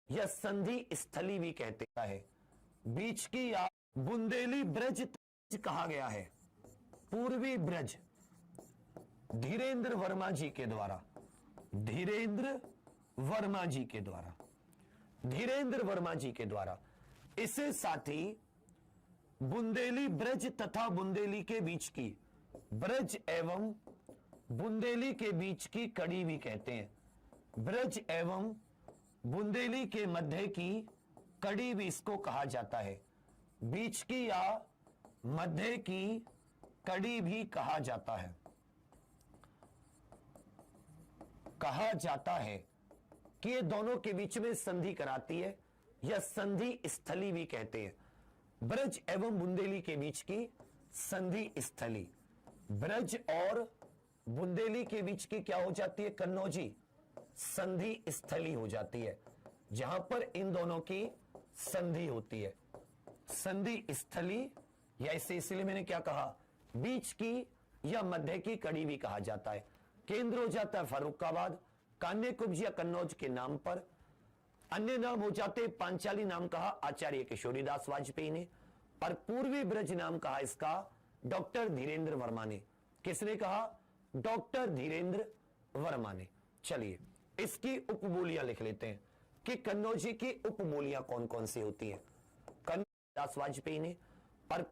यह संधि स्थली भी कहते हैं। बीच की या बुंदेली ब्रज कहा गया है। पूर्वी ब्रज धीरेन्द्र वर्मा जी के द्वारा, धीरेन्द्र वर्मा जी के द्वारा, धीरेन्द्र वर्मा जी के द्वारा। इससे साथ ही बुंदेली ब्रज तथा बुंदेली के बीच की, ब्रज एवं बुंदेली के बीच की कड़ी भी कहते हैं। ब्रज एवं बुंदेली के मध्य की कड़ी भी इसको कहा जाता है। बीच की या मध्य की कड़ी भी कहा जाता है। कहा जाता है कि ये दोनों के बीच में संधि कराती है, यह संधि स्थली भी कहते हैं। ब्रज एवं बुंदेली के बीच की संधि स्थली, ब्रज और बुंदेली के बीच की क्या हो जाती है कन्नौजी, संधि स्थली हो जाती है, जहां पर इन दोनों की संधि होती है। संधि स्थली, या इसे इसलिए मैंने क्या कहा, बीच की या मध्य की कड़ी भी कहा जाता है। केंद्र हो जाता है फर्रुखाबाद, कान्यकुब्ज या कन्नौज के नाम पर। अन्य नाम हो जाते, पांचाली नाम कहा आचार्य किशोरीदास वाजपेयी ने, और पूर्वी ब्रज नाम कहा इसका डॉक्टर धीरेन्द्र वर्मा ने। किसने कहा? डॉक्टर धीरेन्द्र वर्मा ने। चलिए इसकी उपबोलियां लिख लेते हैं कि कन्नौजी की उपबोलियां कौन कौन सी होती हैं। दास वाजपेयी ने, और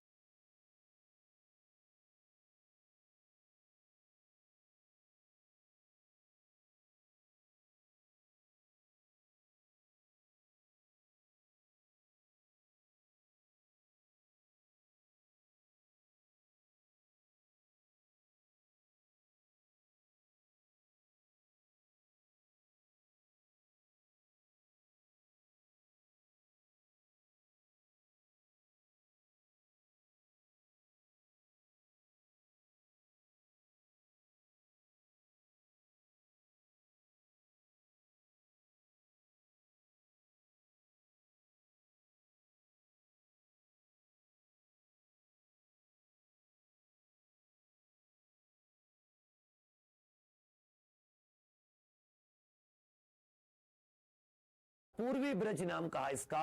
पूर्वी ब्रज नाम कहा इसका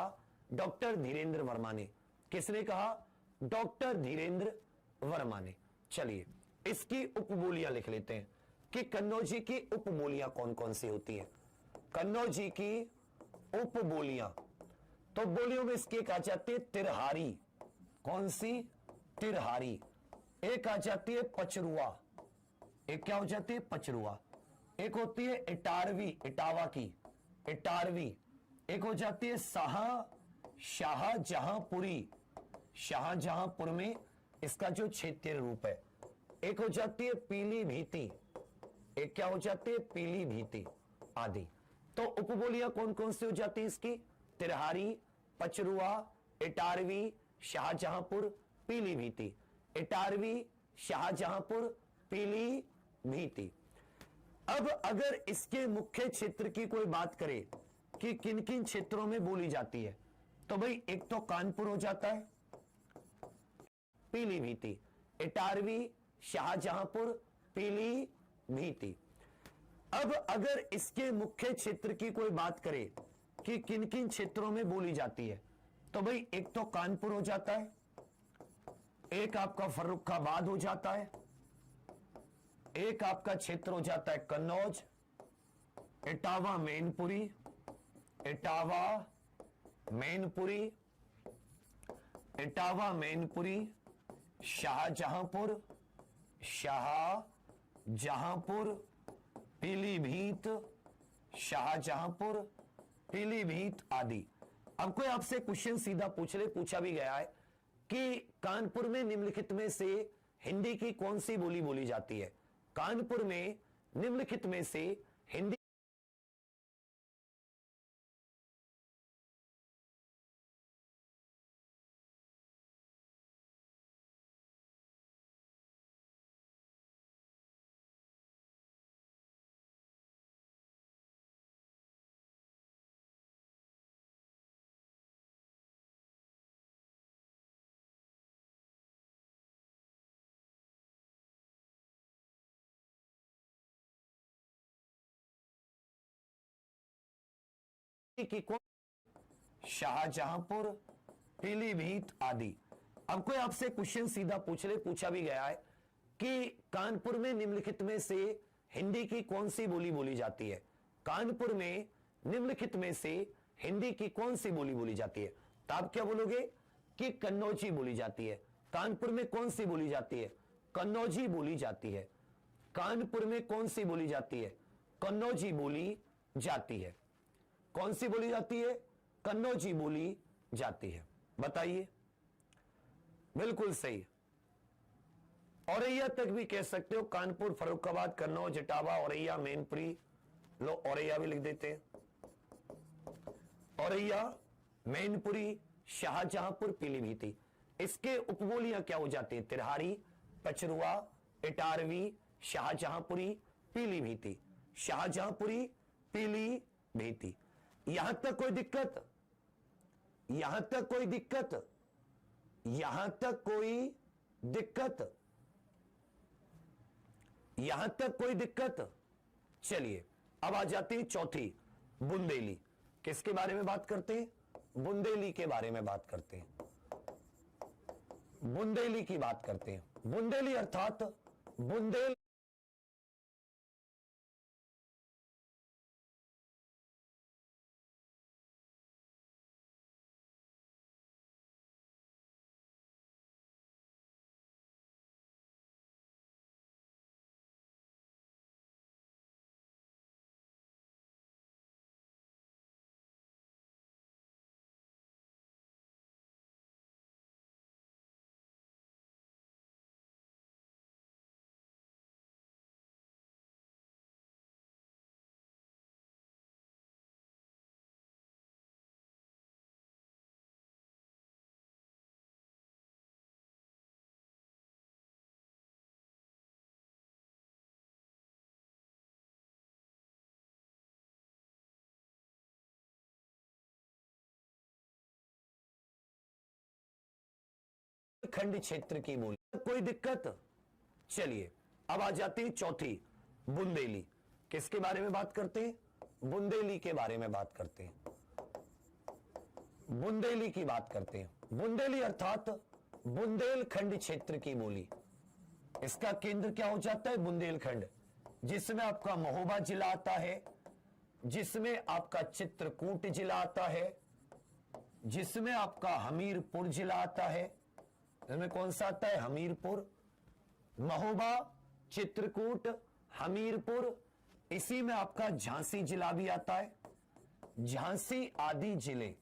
डॉक्टर धीरेन्द्र वर्मा ने। किसने कहा? डॉक्टर धीरेन्द्र वर्मा ने। चलिए इसकी उपबोलियां लिख लेते हैं कि कन्नौजी की उपबोलियां कौन कौन सी होती हैं। कन्नौजी की उपबोलियां, तो बोलियों में इसकी एक आ जाती है तिरहारी। कौन सी? तिरहारी। एक आ जाती है पचरुआ। एक क्या हो जाती है? पचरुआ। एक होती है इटारवी, इटावा की, इटारवी। एक हो जाती है शाहजहांपुरी, शाहजहांपुर में इसका जो क्षेत्रीय रूप है। एक हो जाती है पीलीभीती, एक क्या हो जाती है? पीलीभीती आदि। तो उपबोलियां कौन कौन सी हो जाती है इसकी? तिरहारी, पचरुआ, इटारवी, शाहजहांपुर, पीलीभीती। इटारवी, शाहजहांपुर, पीलीभीती। अब अगर इसके मुख्य क्षेत्र की कोई बात करें कि किन किन क्षेत्रों में बोली जाती है, तो भाई एक तो कानपुर हो जाता है, पीलीभीती, इटारवी, शाहजहांपुर, पीलीभीती। अब अगर इसके मुख्य क्षेत्र की कोई बात करें कि किन किन क्षेत्रों में बोली जाती है, तो भाई एक तो कानपुर हो जाता है, एक आपका फर्रुखाबाद हो जाता है, एक आपका क्षेत्र हो जाता है कन्नौज, इटावा मैनपुरी, इटावा मैनपुरी, इटावा मैनपुरी, शाहजहांपुर, शाहजहांपुर, पीलीभीत, शाहजहांपुर, पीलीभीत आदि। अब कोई आपसे क्वेश्चन सीधा पूछ ले, पूछा भी गया है कि कानपुर में निम्नलिखित में से हिंदी की कौन सी बोली बोली जाती है। कानपुर में निम्नलिखित में से हिंदी की कौन, शाहजहांपुर, पीलीभीत आदि। अब कोई आपसे क्वेश्चन सीधा पूछ ले, पूछा भी गया है कि कानपुर में निम्नलिखित में से हिंदी की कौन सी बोली बोली जाती है, कानपुर में निम्नलिखित में से हिंदी की कौन सी बोली बोली जाती है, तो आप क्या बोलोगे कि कन्नौजी बोली जाती है। कानपुर में कौन सी बोली जाती है, कन्नौजी बोली जाती है। कानपुर में कौन सी बोली जाती है, कन्नौजी बोली जाती है। कौन सी बोली जाती है, कन्नौजी बोली जाती है। बताइए, बिल्कुल सही। औरैया तक भी कह सकते हो, कानपुर, फर्रुखाबाद, कन्नौज, इटावा, औरैया, मैनपुरी। लो औरैया भी लिख देते हैं, औरैया, मैनपुरी, शाहजहांपुर, पीलीभीती। इसके उपबोलियां क्या हो जाती है, तिरहारी, पचरुआ, इटारवी, शाहजहांपुरी, पीलीभीती। शाहजहांपुरी, पीलीभीती। यहां तक कोई दिक्कत, यहां तक कोई दिक्कत, यहां तक कोई दिक्कत, यहां तक कोई दिक्कत। चलिए अब आ जाती है चौथी, बुंदेली। किसके बारे में बात करते हैं, बुंदेली के बारे में बात करते हैं, बुंदेली की बात करते हैं। बुंदेली अर्थात बुंदेल खंड क्षेत्र की बोली, कोई दिक्कत। चलिए अब आ जाती है चौथी, बुंदेली। किसके बारे में बात करते हैं, बुंदेली के बारे में बात करते हैं, बुंदेली की बात करते हैं। बुंदेली अर्थात बुंदेलखंड क्षेत्र की बोली। इसका केंद्र क्या हो जाता है, बुंदेलखंड, जिसमें आपका महोबा जिला आता है, जिसमें आपका चित्रकूट जिला आता है, जिसमें आपका हमीरपुर जिला आता है। इसमें कौन सा आता है, हमीरपुर, महोबा, चित्रकूट, हमीरपुर। इसी में आपका झांसी जिला भी आता है, झांसी आदि जिले।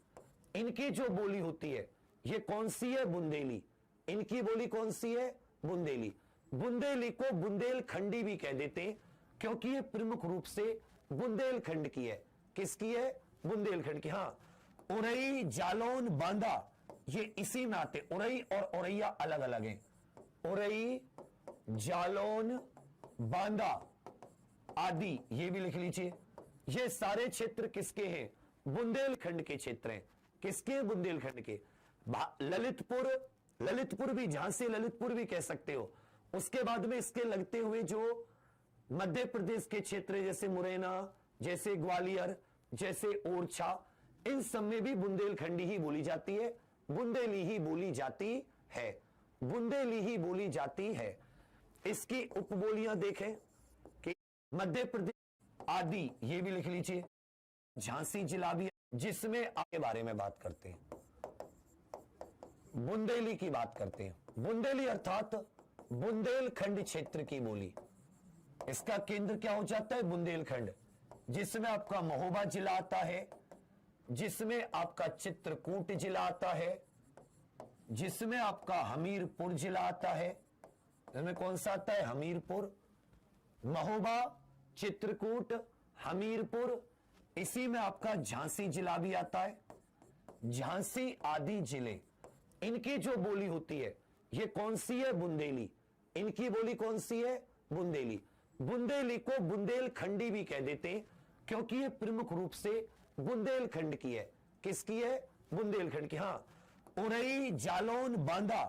इनकी जो बोली होती है ये कौन सी है, बुंदेली। इनकी बोली कौन सी है, बुंदेली। बुंदेली को बुंदेलखंडी भी कह देते हैं क्योंकि ये प्रमुख रूप से बुंदेलखंड की है। किसकी है, बुंदेलखंड की। हाँ, उरई, जालौन, बांदा ये इसी में आते। उरई और औरैया अलग अलग हैं। उरई, जालौन, बांदा आदि ये भी लिख लीजिए। ये सारे क्षेत्र किसके हैं, बुंदेलखंड के क्षेत्र हैं। किसके, बुंदेलखंड के। ललितपुर, ललितपुर भी, झांसी ललितपुर भी कह सकते हो। उसके बाद में इसके लगते हुए जो मध्य प्रदेश के क्षेत्र जैसे मुरैना, जैसे ग्वालियर, जैसे ओरछा, इन सब में भी बुंदेलखंडी ही बोली जाती है, बुंदेली ही बोली जाती है, बुंदेली ही बोली जाती है। इसकी उपबोलियां देखें कि मध्य प्रदेश आदि ये भी लिख लीजिए। झांसी जिला भी, जिसमें आपके बारे में बात करते हैं, बुंदेली की बात करते हैं। बुंदेली अर्थात बुंदेलखंड क्षेत्र की बोली। इसका केंद्र क्या हो जाता है, बुंदेलखंड, जिसमें आपका महोबा जिला आता है, जिसमें आपका चित्रकूट जिला आता है, जिसमें आपका हमीरपुर जिला आता है। इसमें कौन सा आता है, हमीरपुर, महोबा, चित्रकूट, हमीरपुर। इसी में आपका झांसी जिला भी आता है, झांसी आदि जिले। इनकी जो बोली होती है ये कौन सी है, बुंदेली। इनकी बोली कौन सी है, बुंदेली। बुंदेली को बुंदेलखंडी भी कह देते हैं क्योंकि ये प्रमुख रूप से बुंदेलखंड की है। किसकी है, बुंदेलखंड की। हाँ, उरई, जालौन, बांदा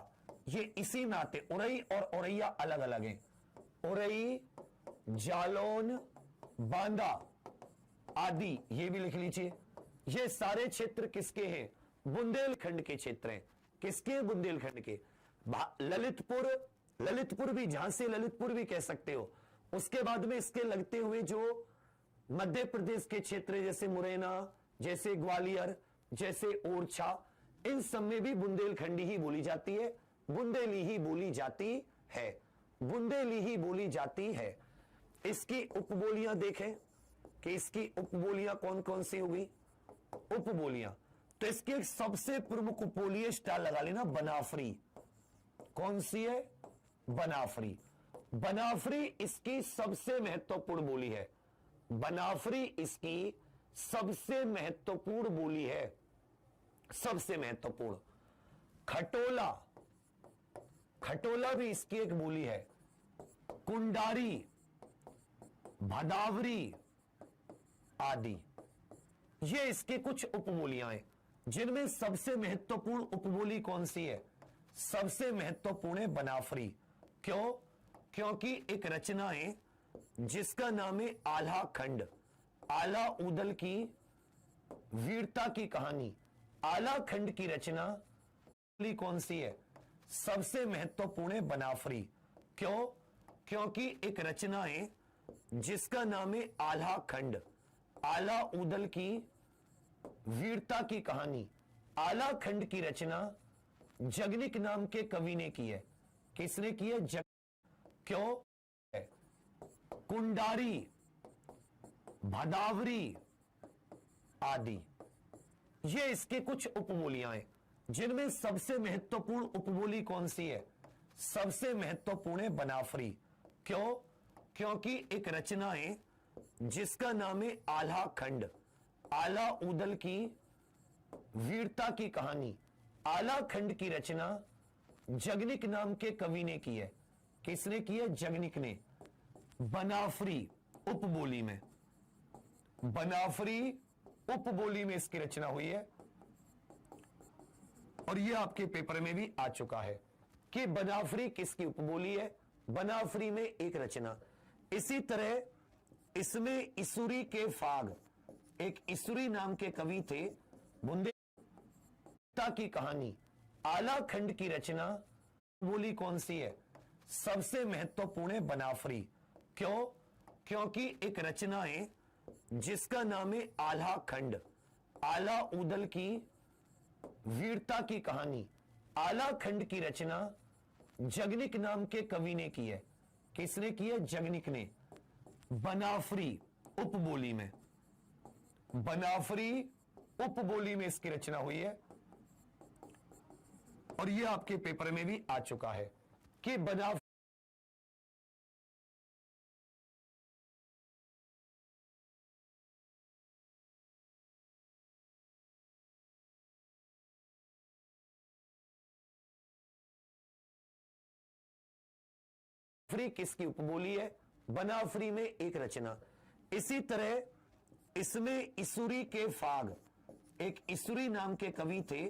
ये इसी में आते। उरई और औरैया अलग अलग हैं। उरई, जालौन, बांदा आदि ये भी लिख लीजिए। ये सारे क्षेत्र किसके हैं? बुंदेलखंड के क्षेत्र हैं। किसके? बुंदेलखंड के। ललितपुर, ललितपुर भी, झांसी ललितपुर भी कह सकते हो। उसके बाद में इसके लगते हुए जो मध्य प्रदेश के क्षेत्र जैसे मुरैना, जैसे ग्वालियर, जैसे ओरछा, इन सब में भी बुंदेलखंडी ही बोली जाती है, बुंदेली ही बोली जाती है, बुंदेली ही बोली जाती है। इसकी उपबोलियां देखें कि इसकी उपबोलियां कौन कौन सी होगी? उपबोलियां तो इसकी एक सबसे प्रमुख उपबोली स्टाइल लगा लेना, बनाफरी। कौन सी है? बनाफरी। बनाफरी इसकी सबसे महत्वपूर्ण बोली है। बनाफरी इसकी सबसे महत्वपूर्ण बोली है, सबसे महत्वपूर्ण। खटोला, खटोला भी इसकी एक बोली है। कुंडारी, भदावरी आदि, ये इसके कुछ उपबोलियां हैं, जिनमें सबसे महत्वपूर्ण उपबोली कौन सी है? सबसे महत्वपूर्ण है बनाफरी। क्यों? क्योंकि एक रचना है जिसका नाम है आल्हा खंड, आला उदल की वीरता की कहानी। आला खंड की रचना कौन सी है? सबसे महत्वपूर्ण है बनाफरी। क्यों? क्योंकि एक रचना है जिसका नाम है आल्हा खंड, आला उदल की वीरता की कहानी। आला खंड की रचना जगनिक नाम के कवि ने की है। किसने की है? क्यों? कुंडारी, भदावरी आदि, ये इसके कुछ उपबोलियां हैं, जिनमें सबसे महत्वपूर्ण उपबोली कौन सी है? सबसे महत्वपूर्ण है बनाफरी। क्यों? क्योंकि एक रचना है जिसका नाम है आल्हा खंड, आला उदल की वीरता की कहानी। आला खंड की रचना जगनिक नाम के कवि ने की है। किसने की है? जगनिक ने। बनाफरी उपबोली में, बनाफरी उपबोली में इसकी रचना हुई है, और यह आपके पेपर में भी आ चुका है कि बनाफरी किसकी उपबोली है। बनाफरी में एक रचना। इसी तरह इसमें इसुरी के फाग, एक इसुरी नाम के कवि थे, बुंदेलता की कहानी। आला खंड की रचना बोली कौन सी है? सबसे महत्वपूर्ण है बनाफरी। क्यों? क्योंकि एक रचना है जिसका नाम है आल्हा खंड, आला उदल की वीरता की कहानी। आला खंड की रचना जगनिक नाम के कवि ने की है। किसने की है? जगनिक ने। बनाफरी उपबोली में, बनाफरी उपबोली में इसकी रचना हुई है, और यह आपके पेपर में भी आ चुका है कि बनाफरी किसकी उपबोली है? बनाफरी में एक रचना। इसी तरह इसमें इसुरी के फाग, एक इसुरी नाम के कवि थे,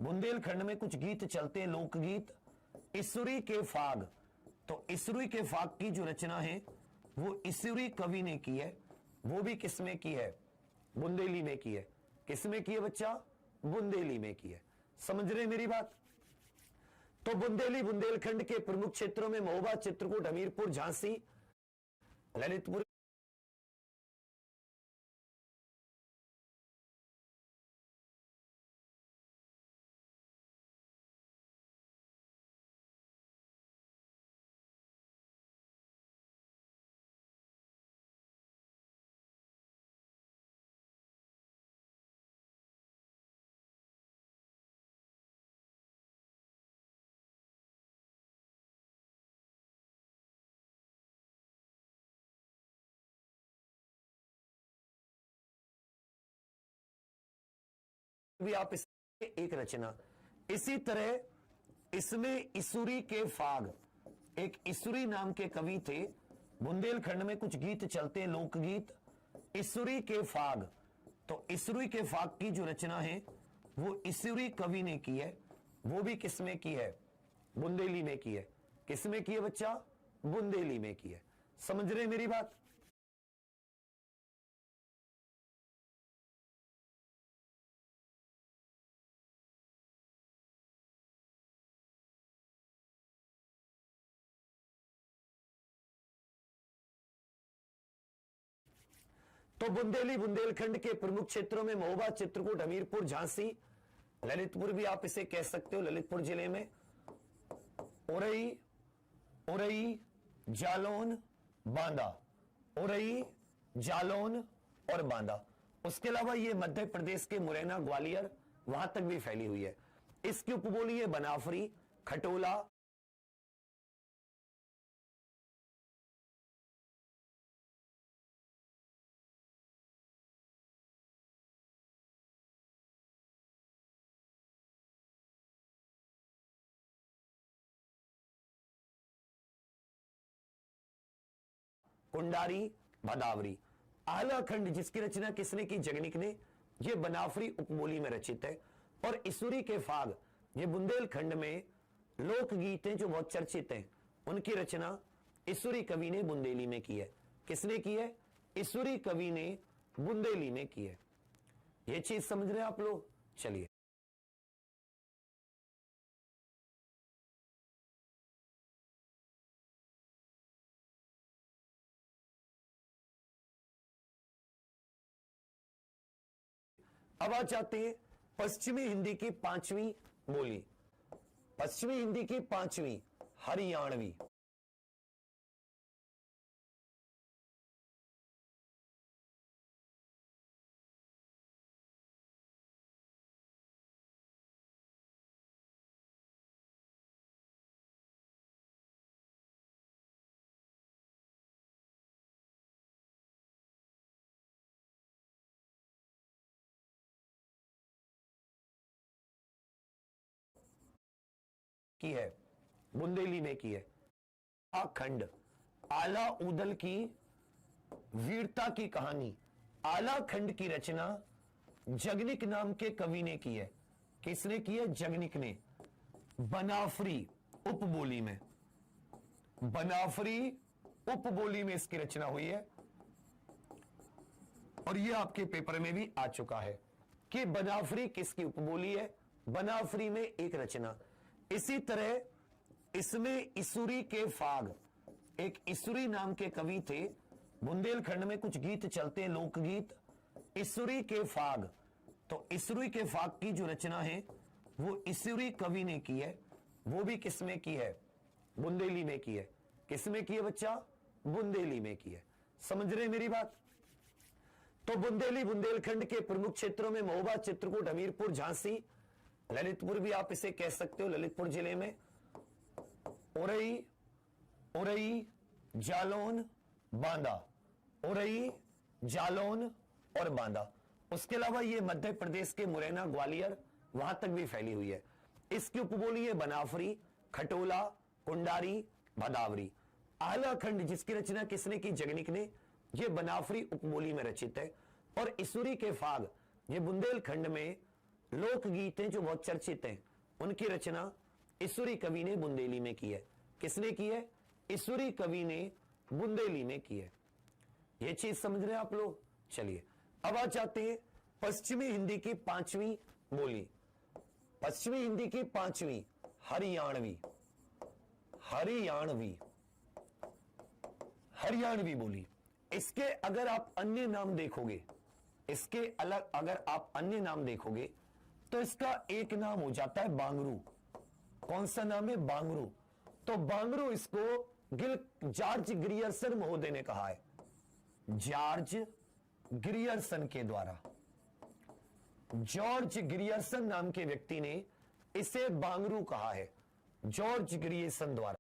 बुंदेलखंड में कुछ गीत चलते, लोकगीत, इसुरी के फाग। तो इसुरी के फाग की जो रचना है वो इसुरी कवि ने की है। वो भी किसमें की है? बुंदेली में की है। किसमें की है बच्चा? बुंदेली में की है। समझ रहे मेरी बात? तो बुंदेली बुंदेलखंड के प्रमुख क्षेत्रों में महोबा, चित्रकूट, हमीरपुर, झांसी, ललितपुर भी आप इस एक रचना। इसी तरह इसमें इसुरी के फाग, एक इसुरी नाम के कवि थे, बुंदेलखंड में कुछ गीत चलते, लोकगीत, इसुरी के फाग। तो इसुरी के फाग की जो रचना है वो इसुरी कवि ने की है। वो भी किसमें की है? बुंदेली में की है। किसमें की है बच्चा? बुंदेली में की है। समझ रहे मेरी बात? तो बुंदेली बुंदेलखंड के प्रमुख क्षेत्रों में महोबा, चित्रकूट, हमीरपुर, झांसी, ललितपुर भी आप इसे कह सकते हो, ललितपुर जिले में उरई, उरई, जालौन, बांदा, उरई, जालौन और बांदा। उसके अलावा ये मध्य प्रदेश के मुरैना, ग्वालियर वहां तक भी फैली हुई है। इसकी उपबोली है बनाफरी, खटोला, कुंडारी, भदावरी। आला खंड जिसकी रचना किसने की? जगनिक ने। यह बनाफरी उपबोली में रचित है। और इसुरी के फाग, ये बुंदेलखंड में लोकगीत हैं जो बहुत चर्चित हैं, उनकी रचना इसुरी कवि ने बुंदेली में की है। किसने की है? इसुरी कवि ने बुंदेली में की है। यह चीज समझ रहे हैं आप लोग? चलिए, अब आ जाते हैं पश्चिमी हिंदी की पांचवी बोली। पश्चिमी हिंदी की पांचवी हरियाणवी। की है, बुंदेली में की है। खंड आला उदल की वीरता की कहानी, आला खंड की रचना जगनिक नाम के कवि ने की है। किसने की है? जगनिक ने। बनाफरी उपबोली में, बनाफरी उपबोली में इसकी रचना हुई है। और यह आपके पेपर में भी आ चुका है कि बनाफरी किसकी उपबोली है। बनाफरी में एक रचना। इसी तरह इसमें इसुरी के फाग, एक इसुरी नाम के कवि थे। बुंदेलखंड में कुछ गीत चलते हैं, लोकगीत, इसुरी के फाग। तो इसुरी के फाग की जो रचना है वो इसुरी कवि ने की है। वो भी किसमें की है? बुंदेली में की है। किसमें की है बच्चा? बुंदेली में की है। समझ रहे मेरी बात? तो बुंदेली बुंदेलखंड के प्रमुख क्षेत्रों में महोबा, चित्रकूट, हमीरपुर, झांसी, ललितपुर भी आप इसे कह सकते हो, ललितपुर जिले में उरई, उरई, जालौन, बांदा, उरई, जालौन और बांदा। उसके अलावा यह मध्य प्रदेश के मुरैना, ग्वालियर वहां तक भी फैली हुई है। इसकी उपबोली है बनाफरी, खटोला, कुंडारी, भदावरी। आला खंड जिसकी रचना किसने की? जगनिक ने। यह बनाफरी उपबोली में रचित है। और इसुरी के फाग, ये बुंदेलखंड में लोकगीत हैं जो बहुत चर्चित हैं, उनकी रचना इसुरी कवि ने बुंदेली में की है। किसने की है? इसुरी कवि ने बुंदेली में की है। यह चीज समझ रहे हैं आप लोग? चलिए, अब आ जाते हैं पश्चिमी हिंदी की पांचवी बोली। पश्चिमी हिंदी की पांचवी हरियाणवी। हरियाणवी, हरियाणवी बोली। इसके अगर आप अन्य नाम देखोगे, इसके अलग अगर आप अन्य नाम देखोगे तो इसका एक नाम हो जाता है बांगरू। कौन सा नाम है? बांगरू। तो बांगरू इसको जॉर्ज ग्रियर्सन महोदय ने कहा है, जॉर्ज ग्रियर्सन के द्वारा। जॉर्ज ग्रियर्सन नाम के व्यक्ति ने इसे बांगरू कहा है, जॉर्ज ग्रियर्सन द्वारा।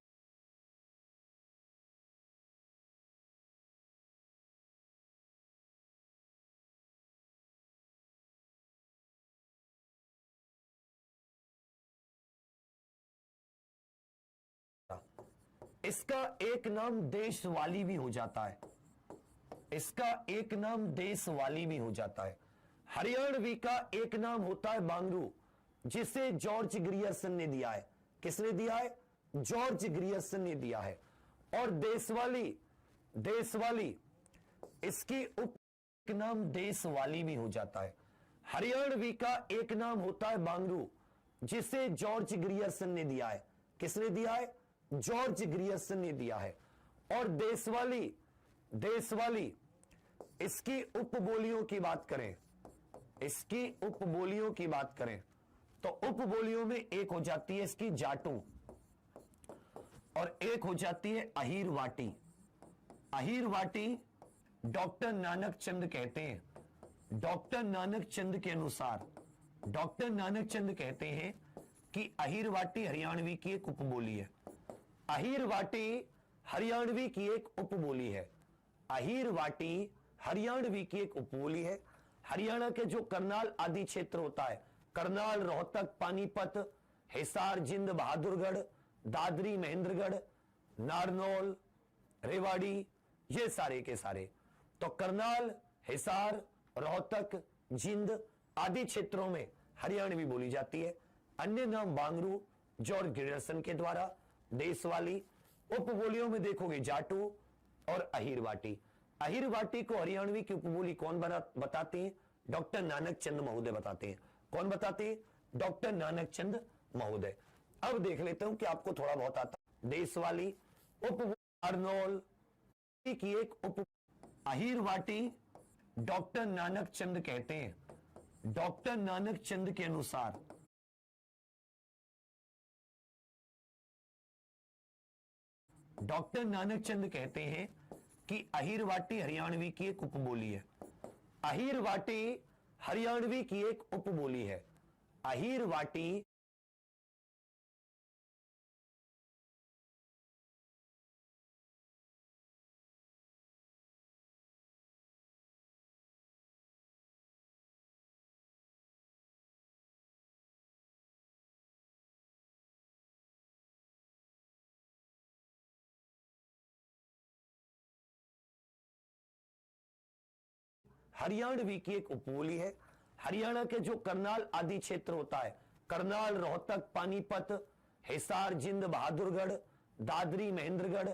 इसका एक नाम देशवाली भी हो जाता है। इसका एक नाम देशवाली भी हो जाता है। हरियाणवी का एक नाम होता है बांगरू, जिसे जॉर्ज ग्रियर्सन ने दिया है। किसने दिया है? जॉर्ज ग्रियर्सन ने दिया है। और देशवाली, देशवाली इसकी उप नाम देशवाली भी हो जाता है। हरियाणवी का एक नाम होता है बांगरू, जिसे जॉर्ज ग्रियर्सन ने दिया है। किसने दिया है? जॉर्ज ग्रियर्सन ने दिया है। और देशवाली, देशवाली इसकी उपबोलियों की बात करें, इसकी उपबोलियों की बात करें तो उपबोलियों में एक हो जाती है इसकी जाटू और एक हो जाती है अहीरवाटी। अहीरवाटी डॉक्टर नानक चंद कहते हैं, डॉक्टर नानक चंद के अनुसार डॉक्टर नानक चंद कहते हैं कि अहीरवाटी हरियाणवी की एक उपबोली है। अहीरवाटी हरियाणवी की एक उपबोली है। अहीरवाटी हरियाणवी की एक उपबोली है। हरियाणा के जो करनाल आदि क्षेत्र होता है, करनाल, रोहतक, पानीपत, हिसार, जिंद, बहादुरगढ़, दादरी, महेंद्रगढ़, नारनौल, रेवाड़ी, ये सारे के सारे, तो करनाल, हिसार, रोहतक, जिंद आदि क्षेत्रों में हरियाणवी बोली जाती है। अन्य नाम बांगरू, जॉर्ज गिडरसन के द्वारा देशवाली। उपबोलियों में देखोगे जाटू और अहीरवाटी। अहीरवाटी को हरियाणवी की उपबोली कौन बताते हैं? डॉक्टर नानक चंद महोदय बताते हैं। कौन बताते हैं? डॉक्टर नानक चंद महोदय। अब देख लेते हूं कि आपको थोड़ा बहुत आता। देशवाली उपबोली अर्नोल की एक उप अहीरवाटी डॉक्टर नानक चंद कहते हैं, डॉक्टर नानक चंद के अनुसार डॉक्टर नानक चंद कहते हैं कि अहीरवाटी हरियाणवी की एक उपबोली है। अहीरवाटी हरियाणवी की एक उपबोली है। अहीरवाटी हरियाणवी की एक उपबोली है। हरियाणा के जो करनाल आदि क्षेत्र होता है, करनाल, रोहतक, पानीपत, हिसार, जिंद, बहादुरगढ़, दादरी, महेंद्रगढ़,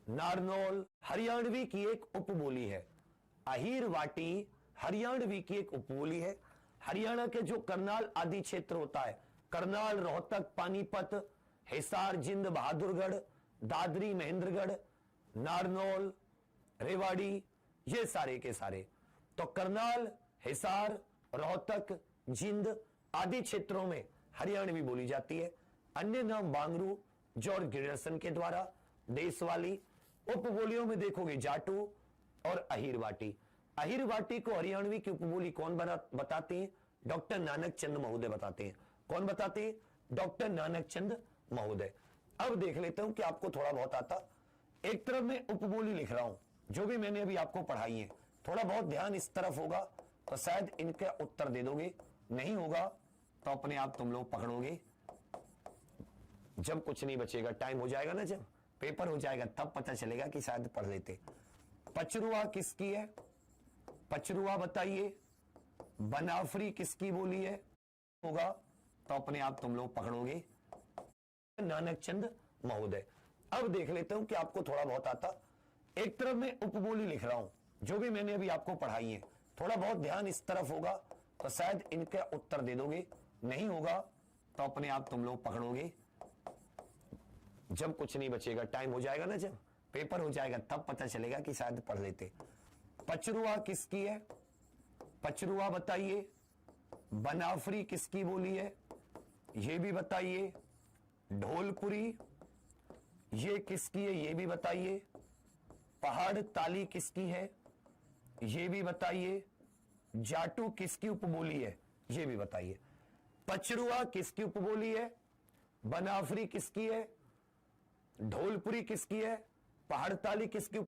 नारनौल, हरियाणवी की एक उपबोली है। अहीरवाटी हरियाणवी की एक उपबोली है। हरियाणा के जो करनाल आदि क्षेत्र होता है, करनाल, रोहतक, पानीपत, हिसार, जिंद, बहादुरगढ़, दादरी, महेंद्रगढ़, नारनौल, रेवाड़ी, ये सारे के सारे, तो करनाल, हिसार, रोहतक, जिंद आदि क्षेत्रों में हरियाणवी बोली जाती है। अन्य नाम बांगरू, जॉर्ज गिडरसन के द्वारा देशवाली। उपबोलियों में देखोगे जाटू और अहीरवाटी। अहीरवाटी को हरियाणवी की उपबोली कौन बताते हैं? डॉक्टर नानक चंद महोदय बताते हैं। कौन बताते हैं? डॉक्टर नानक चंद महोदय। अब देख लेते हूं कि आपको थोड़ा बहुत आता। एक तरफ मैं उपबोली लिख रहा हूं जो भी मैंने अभी आपको पढ़ाई है, थोड़ा बहुत ध्यान इस तरफ होगा तो शायद इनका उत्तर दे दोगे, नहीं होगा तो अपने आप तुम लोग पकड़ोगे। जब कुछ नहीं बचेगा, टाइम हो जाएगा ना, जब पेपर हो जाएगा तब पता चलेगा कि शायद पढ़ लेते। पचरुआ किसकी है? पचरुआ बताइए। बनाफरी किसकी बोली है? होगा तो अपने आप तुम लोग पकड़ोगे। नानक चंद महोदय। अब देख लेते हूं कि आपको थोड़ा बहुत आता। एक तरफ मैं उपबोली लिख रहा हूं जो भी मैंने अभी आपको पढ़ाई है, थोड़ा बहुत ध्यान इस तरफ होगा तो शायद इनका उत्तर दे दोगे, नहीं होगा तो अपने आप तुम लोग पकड़ोगे। जब कुछ नहीं बचेगा, टाइम हो जाएगा ना, जब पेपर हो जाएगा तब पता चलेगा कि शायद पढ़ लेते। पचरुआ किसकी है? पचरुआ बताइए। बनाफरी किसकी बोली है? ये भी बताइए। ढोलपुरी ये किसकी है? ये भी बताइए। पहाड़ ताली किसकी है? ये भी बताइए। जाटू किसकी उपबोली है? ये भी बताइए। पचरुआ किसकी उपबोली है? बनाफरी किसकी है? ढोलपुरी किसकी है? पहाड़ ताली किसकी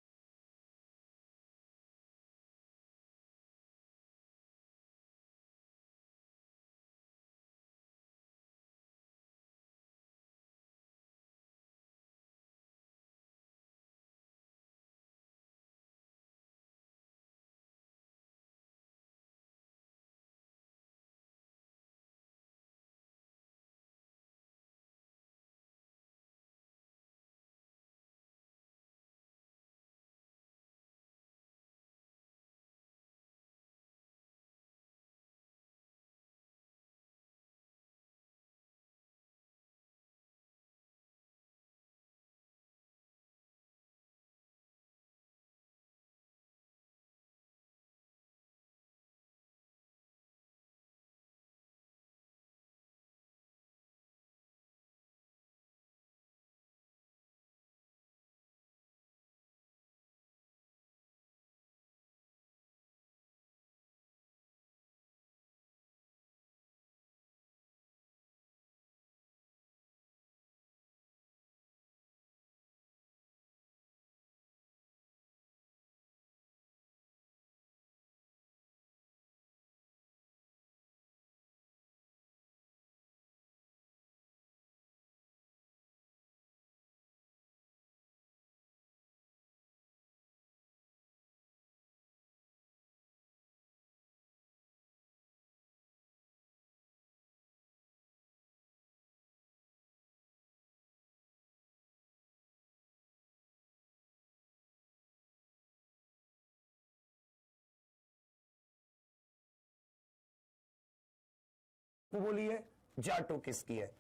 उपबोली है, जाटो किसकी है?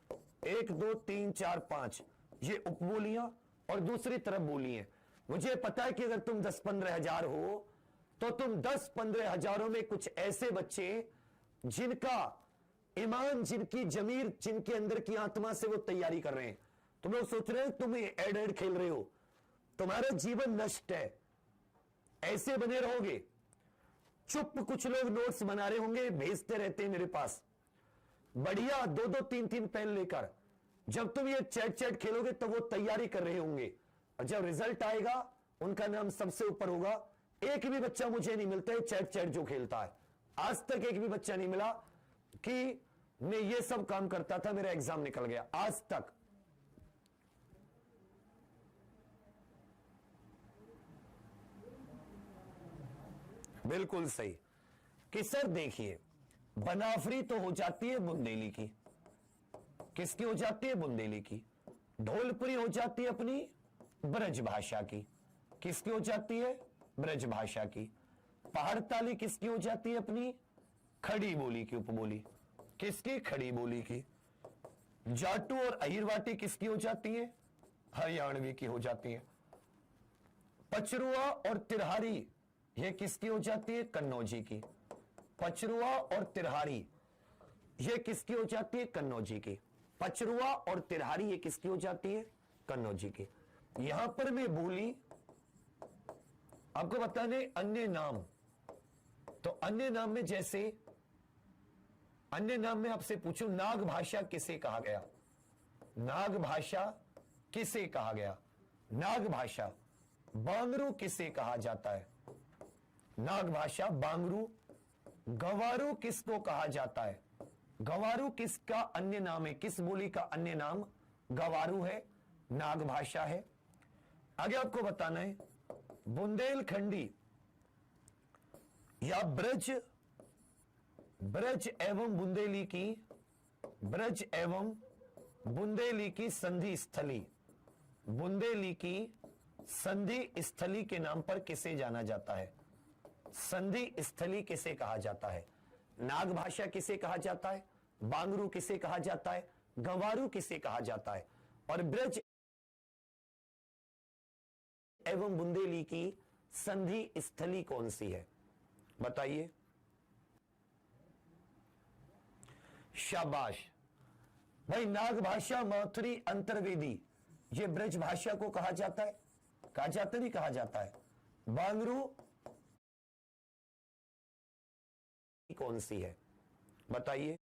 1 2 3 4 5 ये उपबोलियां और दूसरी तरफ बोली है। मुझे पता है कि अगर तुम 10-15 हजार हो तो तुम 10-15 हजारों में कुछ ऐसे बच्चे जिनका ईमान, जिनकी जमीर, जिनके अंदर की आत्मा से वो तैयारी कर रहे हैं। तुम लोग सोच रहे हो तुम एड एड खेल रहे हो, तुम्हारा जीवन नष्ट है, ऐसे बने रहोगे। चुप कुछ लोग नोट्स बना रहे होंगे, भेजते रहते हैं मेरे पास, बढ़िया 2-2 3-3 पेन लेकर। जब तुम ये चैट चैट खेलोगे तो वो तैयारी कर रहे होंगे, और जब रिजल्ट आएगा उनका नाम सबसे ऊपर होगा। एक भी बच्चा मुझे नहीं मिलता है चैट चैट जो खेलता है, आज तक एक भी बच्चा नहीं मिला कि मैं ये सब काम करता था, मेरा एग्जाम निकल गया, आज तक। बिल्कुल सही कि सर देखिए, बनाफरी तो हो जाती है बुंदेली की, किसकी हो जाती है? बुंदेली की। ढोलपुरी हो जाती है अपनी ब्रज भाषा की, किसकी हो जाती है? ब्रज भाषा की। पहाड़ ताली किसकी हो जाती है? अपनी खड़ी बोली की उपबोली, किसकी? खड़ी बोली की। जाटू और अहिरवाटी किसकी हो जाती है? हरियाणवी की हो जाती है। पचरुआ और तिरहारी ये किसकी हो जाती है? कन्नौजी की। पचरुआ और तिरहारी ये किसकी हो जाती है? कन्नौजी की। पचरुआ और तिरहारी ये किसकी हो जाती है? कन्नौजी की। यहां पर मैं बोली आपको बताने अन्य नाम, तो अन्य नाम में जैसे अन्य नाम में आपसे पूछूं, नाग भाषा किसे कहा गया? नाग भाषा किसे कहा गया? नाग भाषा बांगरू किसे कहा जाता है? नाग भाषा बांगरू। गवारू किसको कहा जाता है? गवारू किसका अन्य नाम है? किस बोली का अन्य नाम गवारू है? नाग भाषा है। आगे आपको बताना है बुंदेलखंडी या ब्रज एवं बुंदेली की, ब्रज एवं बुंदेली की संधि स्थली, बुंदेली की संधि स्थली के नाम पर किसे जाना जाता है? संधि स्थली किसे कहा जाता है? नाग भाषा किसे कहा जाता है? बांगरू किसे कहा जाता है? गंवारू किसे कहा जाता है? और ब्रज एवं बुंदेली की संधि स्थली कौन सी है? बताइए। शाबाश भाई। नाग भाषा, मौथरी, अंतर्वेदी ये ब्रज भाषा को कहा जाता है, कहा जाता नहीं कहा जाता है? बांगरू कौन सी है? बताइए।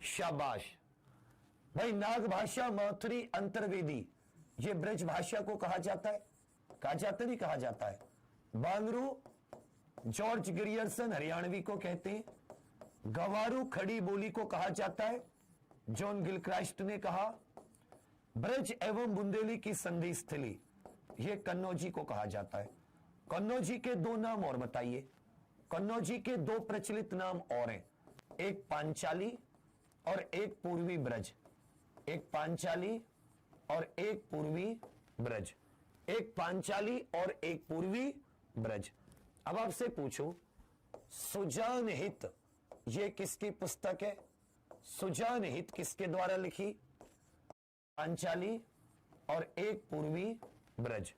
शाबाश भाई। नाग भाषा, मौथरी, अंतर्वेदी ये ब्रज भाषा को कहा जाता है, कहा जाता नहीं कहा जाता है? बांगरू जॉर्ज ग्रियर्सन हरियाणवी को कहते हैं। गवारू खड़ी बोली को कहा जाता है, जॉन गिलक्राइस्ट ने कहा। ब्रज एवं बुंदेली की संधि स्थली यह कन्नौजी को कहा जाता है। कन्नौजी के दो नाम और बताइए। कन्नौजी के दो प्रचलित नाम और हैं, एक पांचाली और एक पूर्वी ब्रज। एक पांचाली और एक पूर्वी ब्रज। एक पांचाली और एक पूर्वी ब्रज। अब आपसे पूछूं, सुजानहित ये किसकी पुस्तक है? सुजानहित किसके द्वारा लिखी? पांचाली और एक पूर्वी ब्रज।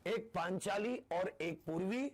एक पांचाली और एक पूर्वी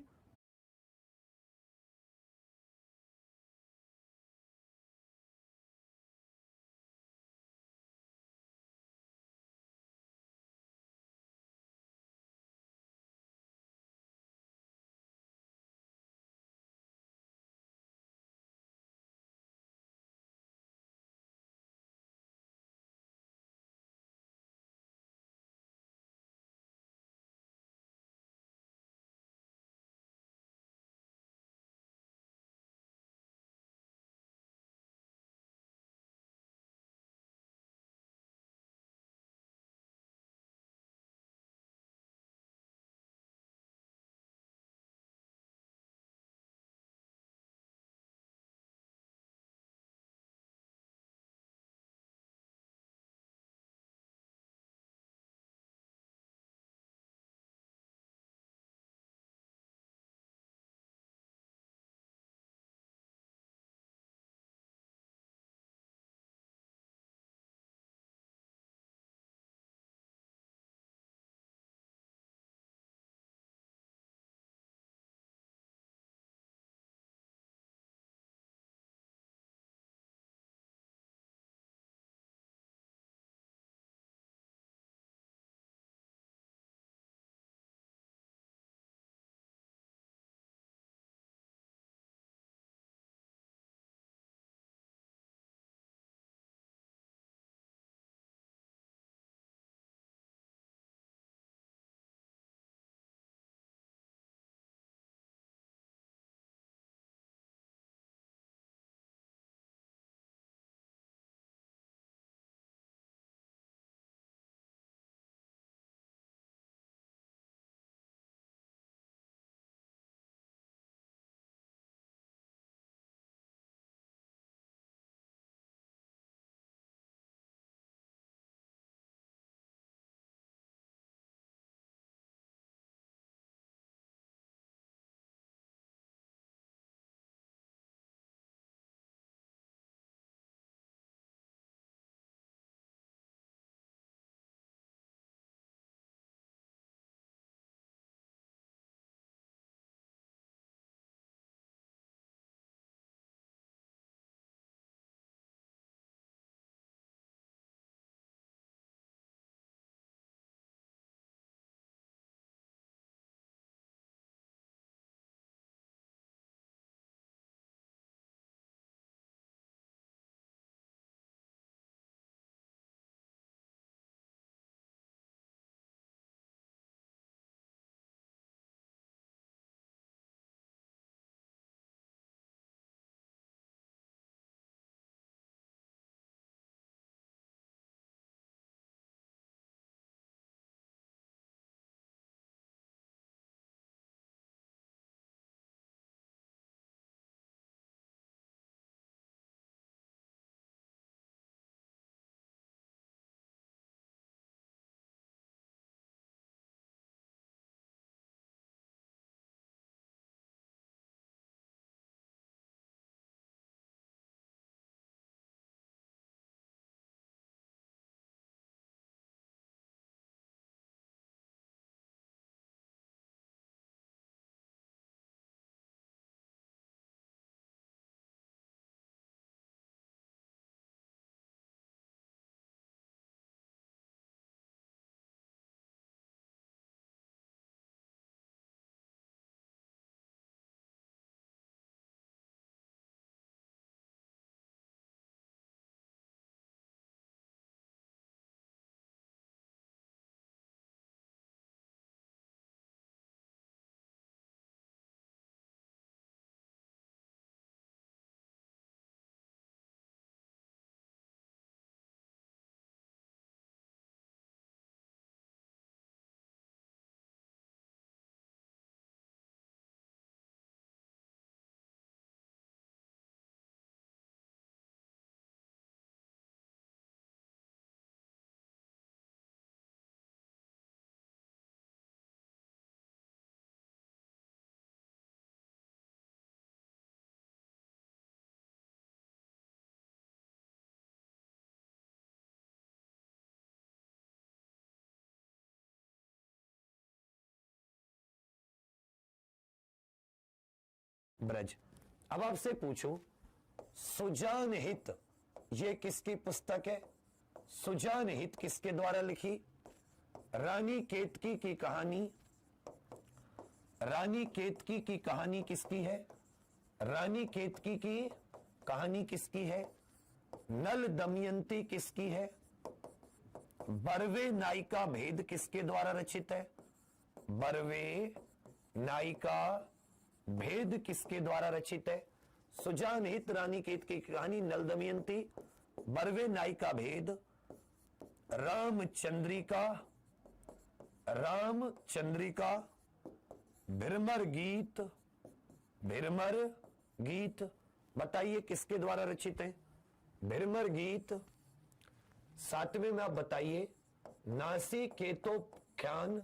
ब्रज। अब आपसे पूछूं, सुजान हित ये किसकी पुस्तक है? सुजान हित किसके द्वारा लिखी? रानी केतकी की कहानी। रानी केतकी की कहानी किसकी है? रानी केतकी की कहानी किसकी है? नल दमयंती किसकी है? बरवे नायिका भेद किसके द्वारा रचित है? बरवे नायिका भेद किसके द्वारा रचित है? सुजान हित, रानी केतकी की कहानी, नल दमयंती, बरवे नायिका भेद, रामचंद्रिका, रामचंद्रिका, भिरमर गीत, भिरमर गीत बताइए किसके द्वारा रचित है? भिरमर गीत। सातवें में आप बताइए, नासिकेतोपाख्यान,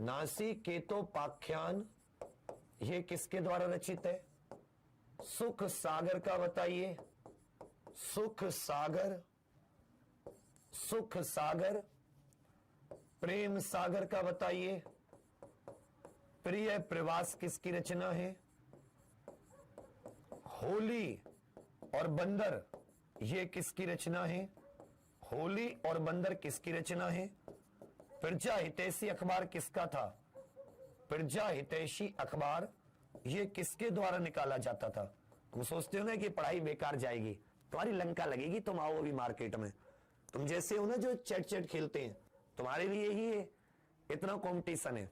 नासिकेतोपाख्यान ये किसके द्वारा रचित है? सुख सागर का बताइए, सुख सागर, सुख सागर। प्रेम सागर का बताइए, प्रिय प्रवास किसकी रचना है? होली और बंदर ये किसकी रचना है? होली और बंदर किसकी रचना है? प्रजा हितैषी अखबार किसका था? प्रजा हितैषी अखबार ये किसके द्वारा निकाला जाता था? तुम सोचते हो ना कि पढ़ाई बेकार जाएगी, तुम्हारी लंका लगेगी, तुम आओ अभी मार्केट में। तुम जैसे हो ना जो चैट चैट खेलते हैं, तुम्हारे लिए ही इतना कंपटीशन है।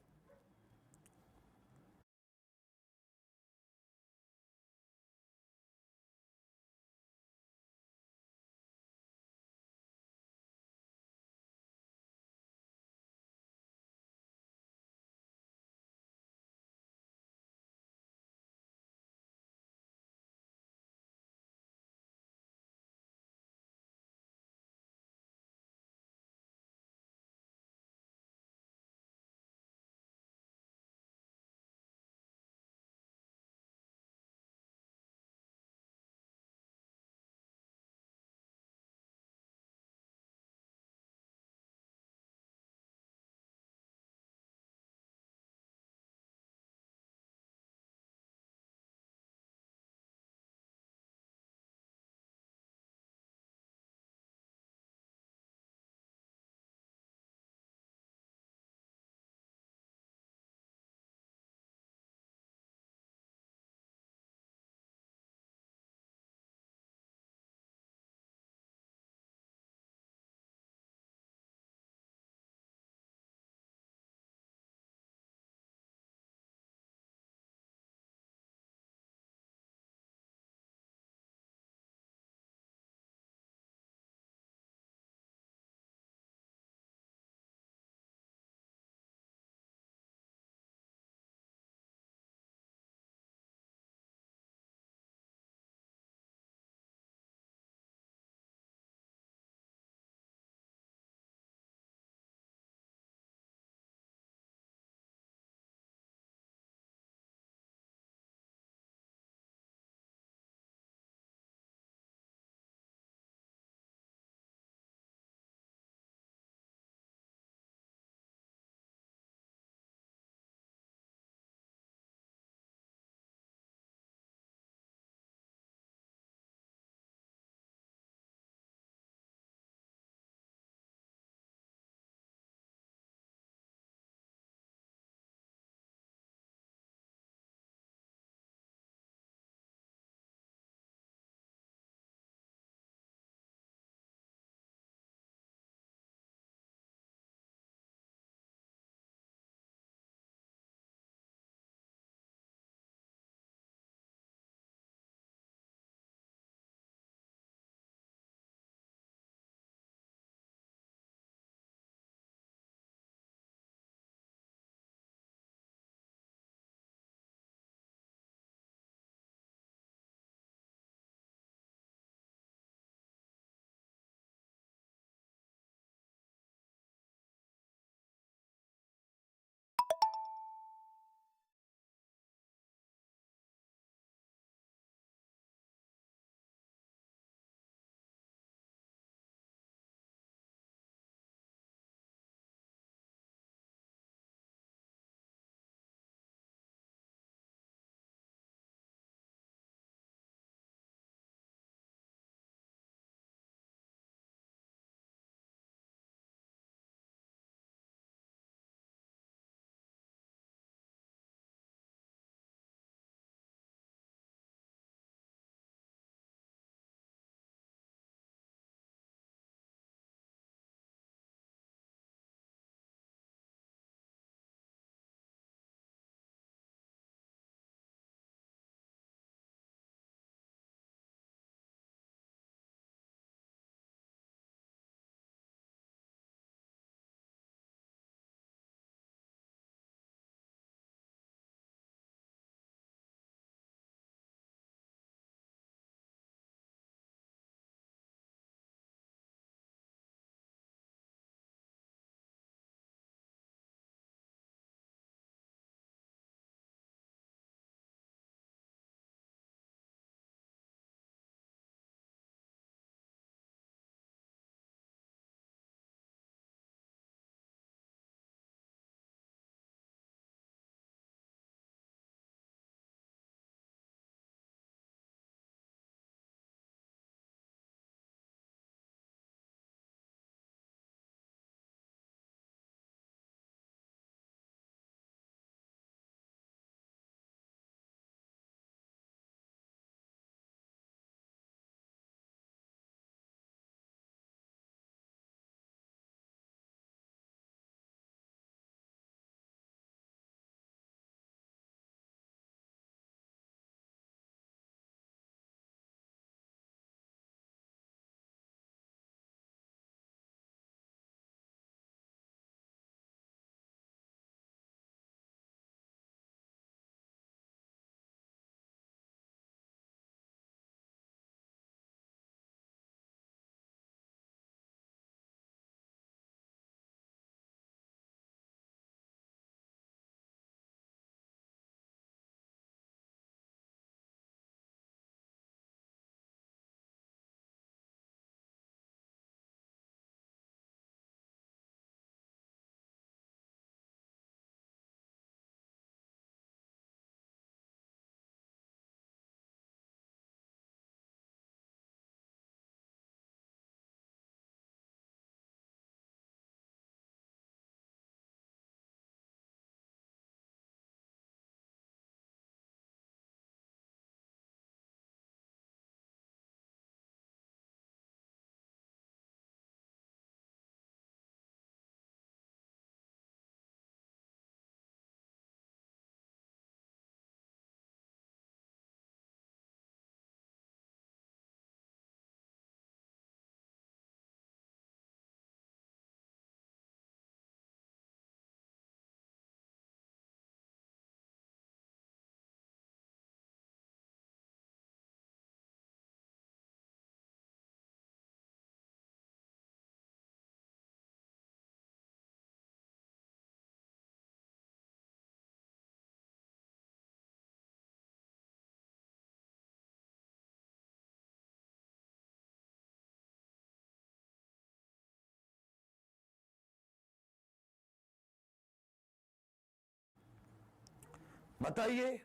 बताइए।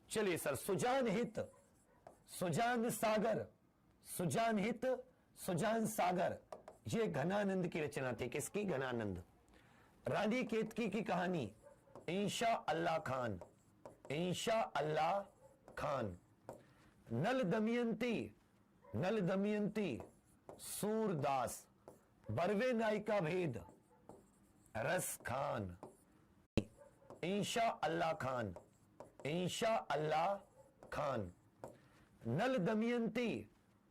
चलिए सर, सुजान हित, सुजान सागर, सुजान हित, सुजान सागर, ये घनानंद की रचना थी। किसकी? घनानंद। रानी केतकी की कहानी, इंशा अल्लाह खान, इंशा अल्लाह खान। नल दमयंती, नल दमयंती, सूरदास। बरवे नायिका भेद, रस खान। इंशा अल्लाह खान, इंशा अल्लाह खान। नल दमयंती,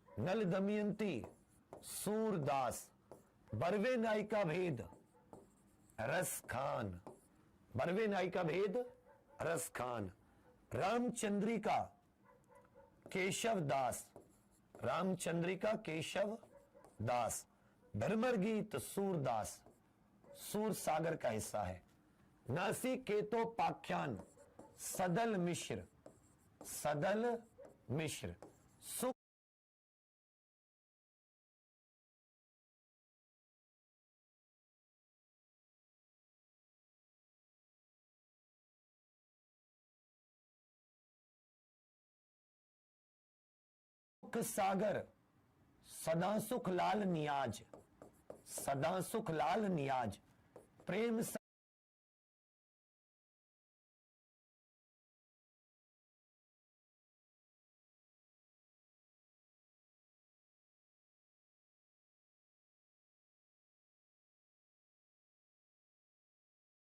नल दमयंती, सूरदास। बरवे नायिका भेद, रस खान। बरवे नायिका भेद, रस खान। रामचंद्रिका, केशव दास, रामचंद्रिका केशव दास। भ्रमर गीत, सूरदास, सूर सागर का हिस्सा है। नासिकेतो पाख्यान, सदल मिश्र, सदल मिश्र। सुख सागर, सदा सुख लाल नियाज, सदा सुख लाल नियाज। प्रेम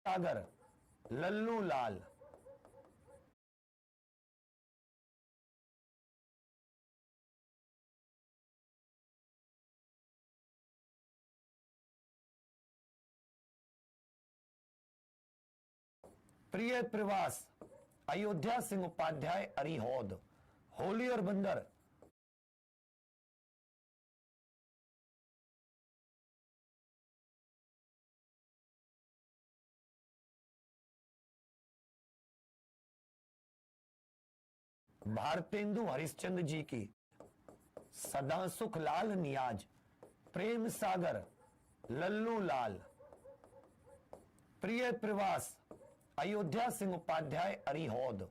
सागर, लल्लू लाल। प्रिय प्रवास, अयोध्या सिंह उपाध्याय अरिहौद। होली और बंदर, भारतेंदु हरिश्चंद्र जी की। सदा सुख लाल नियाज, प्रेम सागर, लल्लू लाल। प्रिय प्रवास, अयोध्या सिंह उपाध्याय अरिहौद।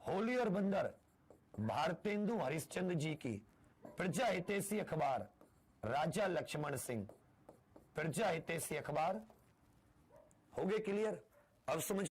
होली और बंदर, भारतेंदु हरिश्चंद्र जी की। प्रजा हितैषी अखबार, राजा लक्ष्मण सिंह। प्रजा हितैषी अखबार। हो गए क्लियर? अब समझ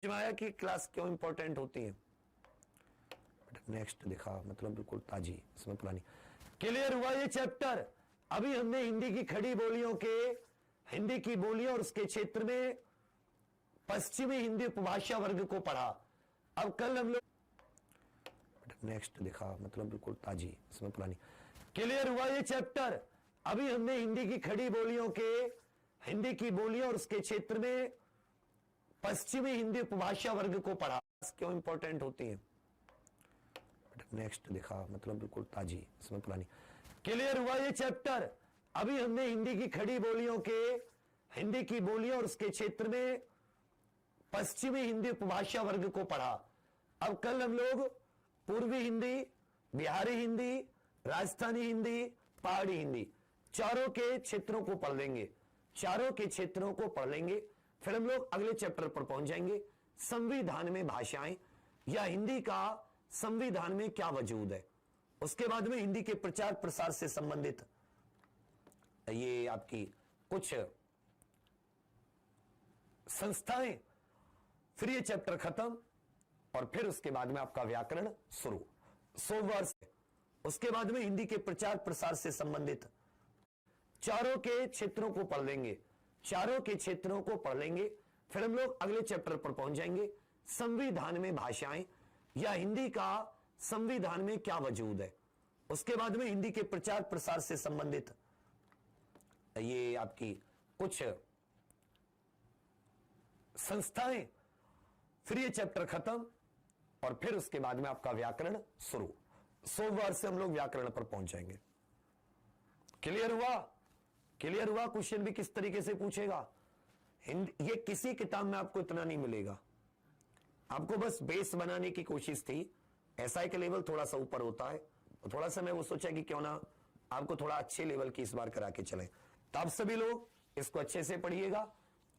में आया कि क्लास क्यों इंपॉर्टेंट होती है। नेक्स्ट दिखा, मतलब बिल्कुल ताजी, इसमें पुरानी। क्लियर हुआ ये चैप्टर? अभी हमने हिंदी की खड़ी बोलियों के, हिंदी की बोलियों और उसके क्षेत्र में पश्चिमी हिंदी उपभाषा वर्ग को पढ़ा। अब कल हम लोग नेक्स्ट दिखा, मतलब बिल्कुल ताजी, इसमें पुरानी। क्लियर हुआ ये चैप्टर? अभी हमने हिंदी की खड़ी बोलियों के, हिंदी की बोलियों और उसके क्षेत्र में पश्चिमी हिंदी उपभाषा वर्ग को पढ़ा। क्यों इंपॉर्टेंट होती है। नेक्स्ट दिखा, मतलब बिल्कुल ताजी, इसमें पुरानी। क्लियर हुआ ये चैप्टर? अभी हमने हिंदी की खड़ी बोलियों के, हिंदी की बोलियों और उसके क्षेत्र में पश्चिमी हिंदी उपभाषा वर्ग को पढ़ा। अब कल हम लोग पूर्वी हिंदी, बिहारी हिंदी, राजस्थानी हिंदी, पहाड़ी हिंदी, चारों के क्षेत्रों को पढ़ लेंगे। चारों के क्षेत्रों को पढ़ लेंगे, फिर हम लोग अगले चैप्टर पर पहुंच जाएंगे, संविधान में भाषाएं, या हिंदी का संविधान में क्या वजूद है। उसके बाद में हिंदी के प्रचार प्रसार से संबंधित ये आपकी कुछ संस्थाएं, फिर ये चैप्टर खत्म। और फिर उसके बाद में आपका व्याकरण शुरू। 100 वर्ष। उसके बाद में हिंदी के प्रचार प्रसार से संबंधित चारों के क्षेत्रों को पढ़ लेंगे, चारों के क्षेत्रों को पढ़ लेंगे। फिर हम लोग अगले चैप्टर पर पहुंच जाएंगे, संविधान में भाषाएं या हिंदी का संविधान में क्या वजूद है। उसके बाद में हिंदी के प्रचार प्रसार से संबंधित ये आपकी कुछ संस्थाएं, फिर ये चैप्टर खत्म और फिर उसके बाद में आपका व्याकरण शुरू। 100 वर्ष से हम लोग व्याकरण पर पहुंच जाएंगे। क्लियर हुआ? क्लियर हुआ? क्वेश्चन भी किस तरीके से पूछेगा, ये किसी किताब में आपको इतना नहीं मिलेगा। आपको बस बेस बनाने की कोशिश थी। एसआई के लेवल थोड़ा सा ऊपर होता है, थोड़ा सा मैं वो सोचा कि क्यों ना आपको थोड़ा अच्छे लेवल की इस बार करा के चले। तो आप सभी लोग इसको अच्छे से पढ़िएगा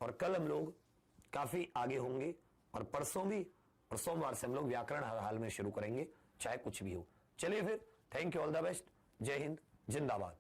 और कल हम लोग काफी आगे होंगे और परसों भी, और सोमवार से हम लोग व्याकरण हर हाल में शुरू करेंगे, चाहे कुछ भी हो। चलिए फिर, thank you, all the best, जय हिंद, जिंदाबाद।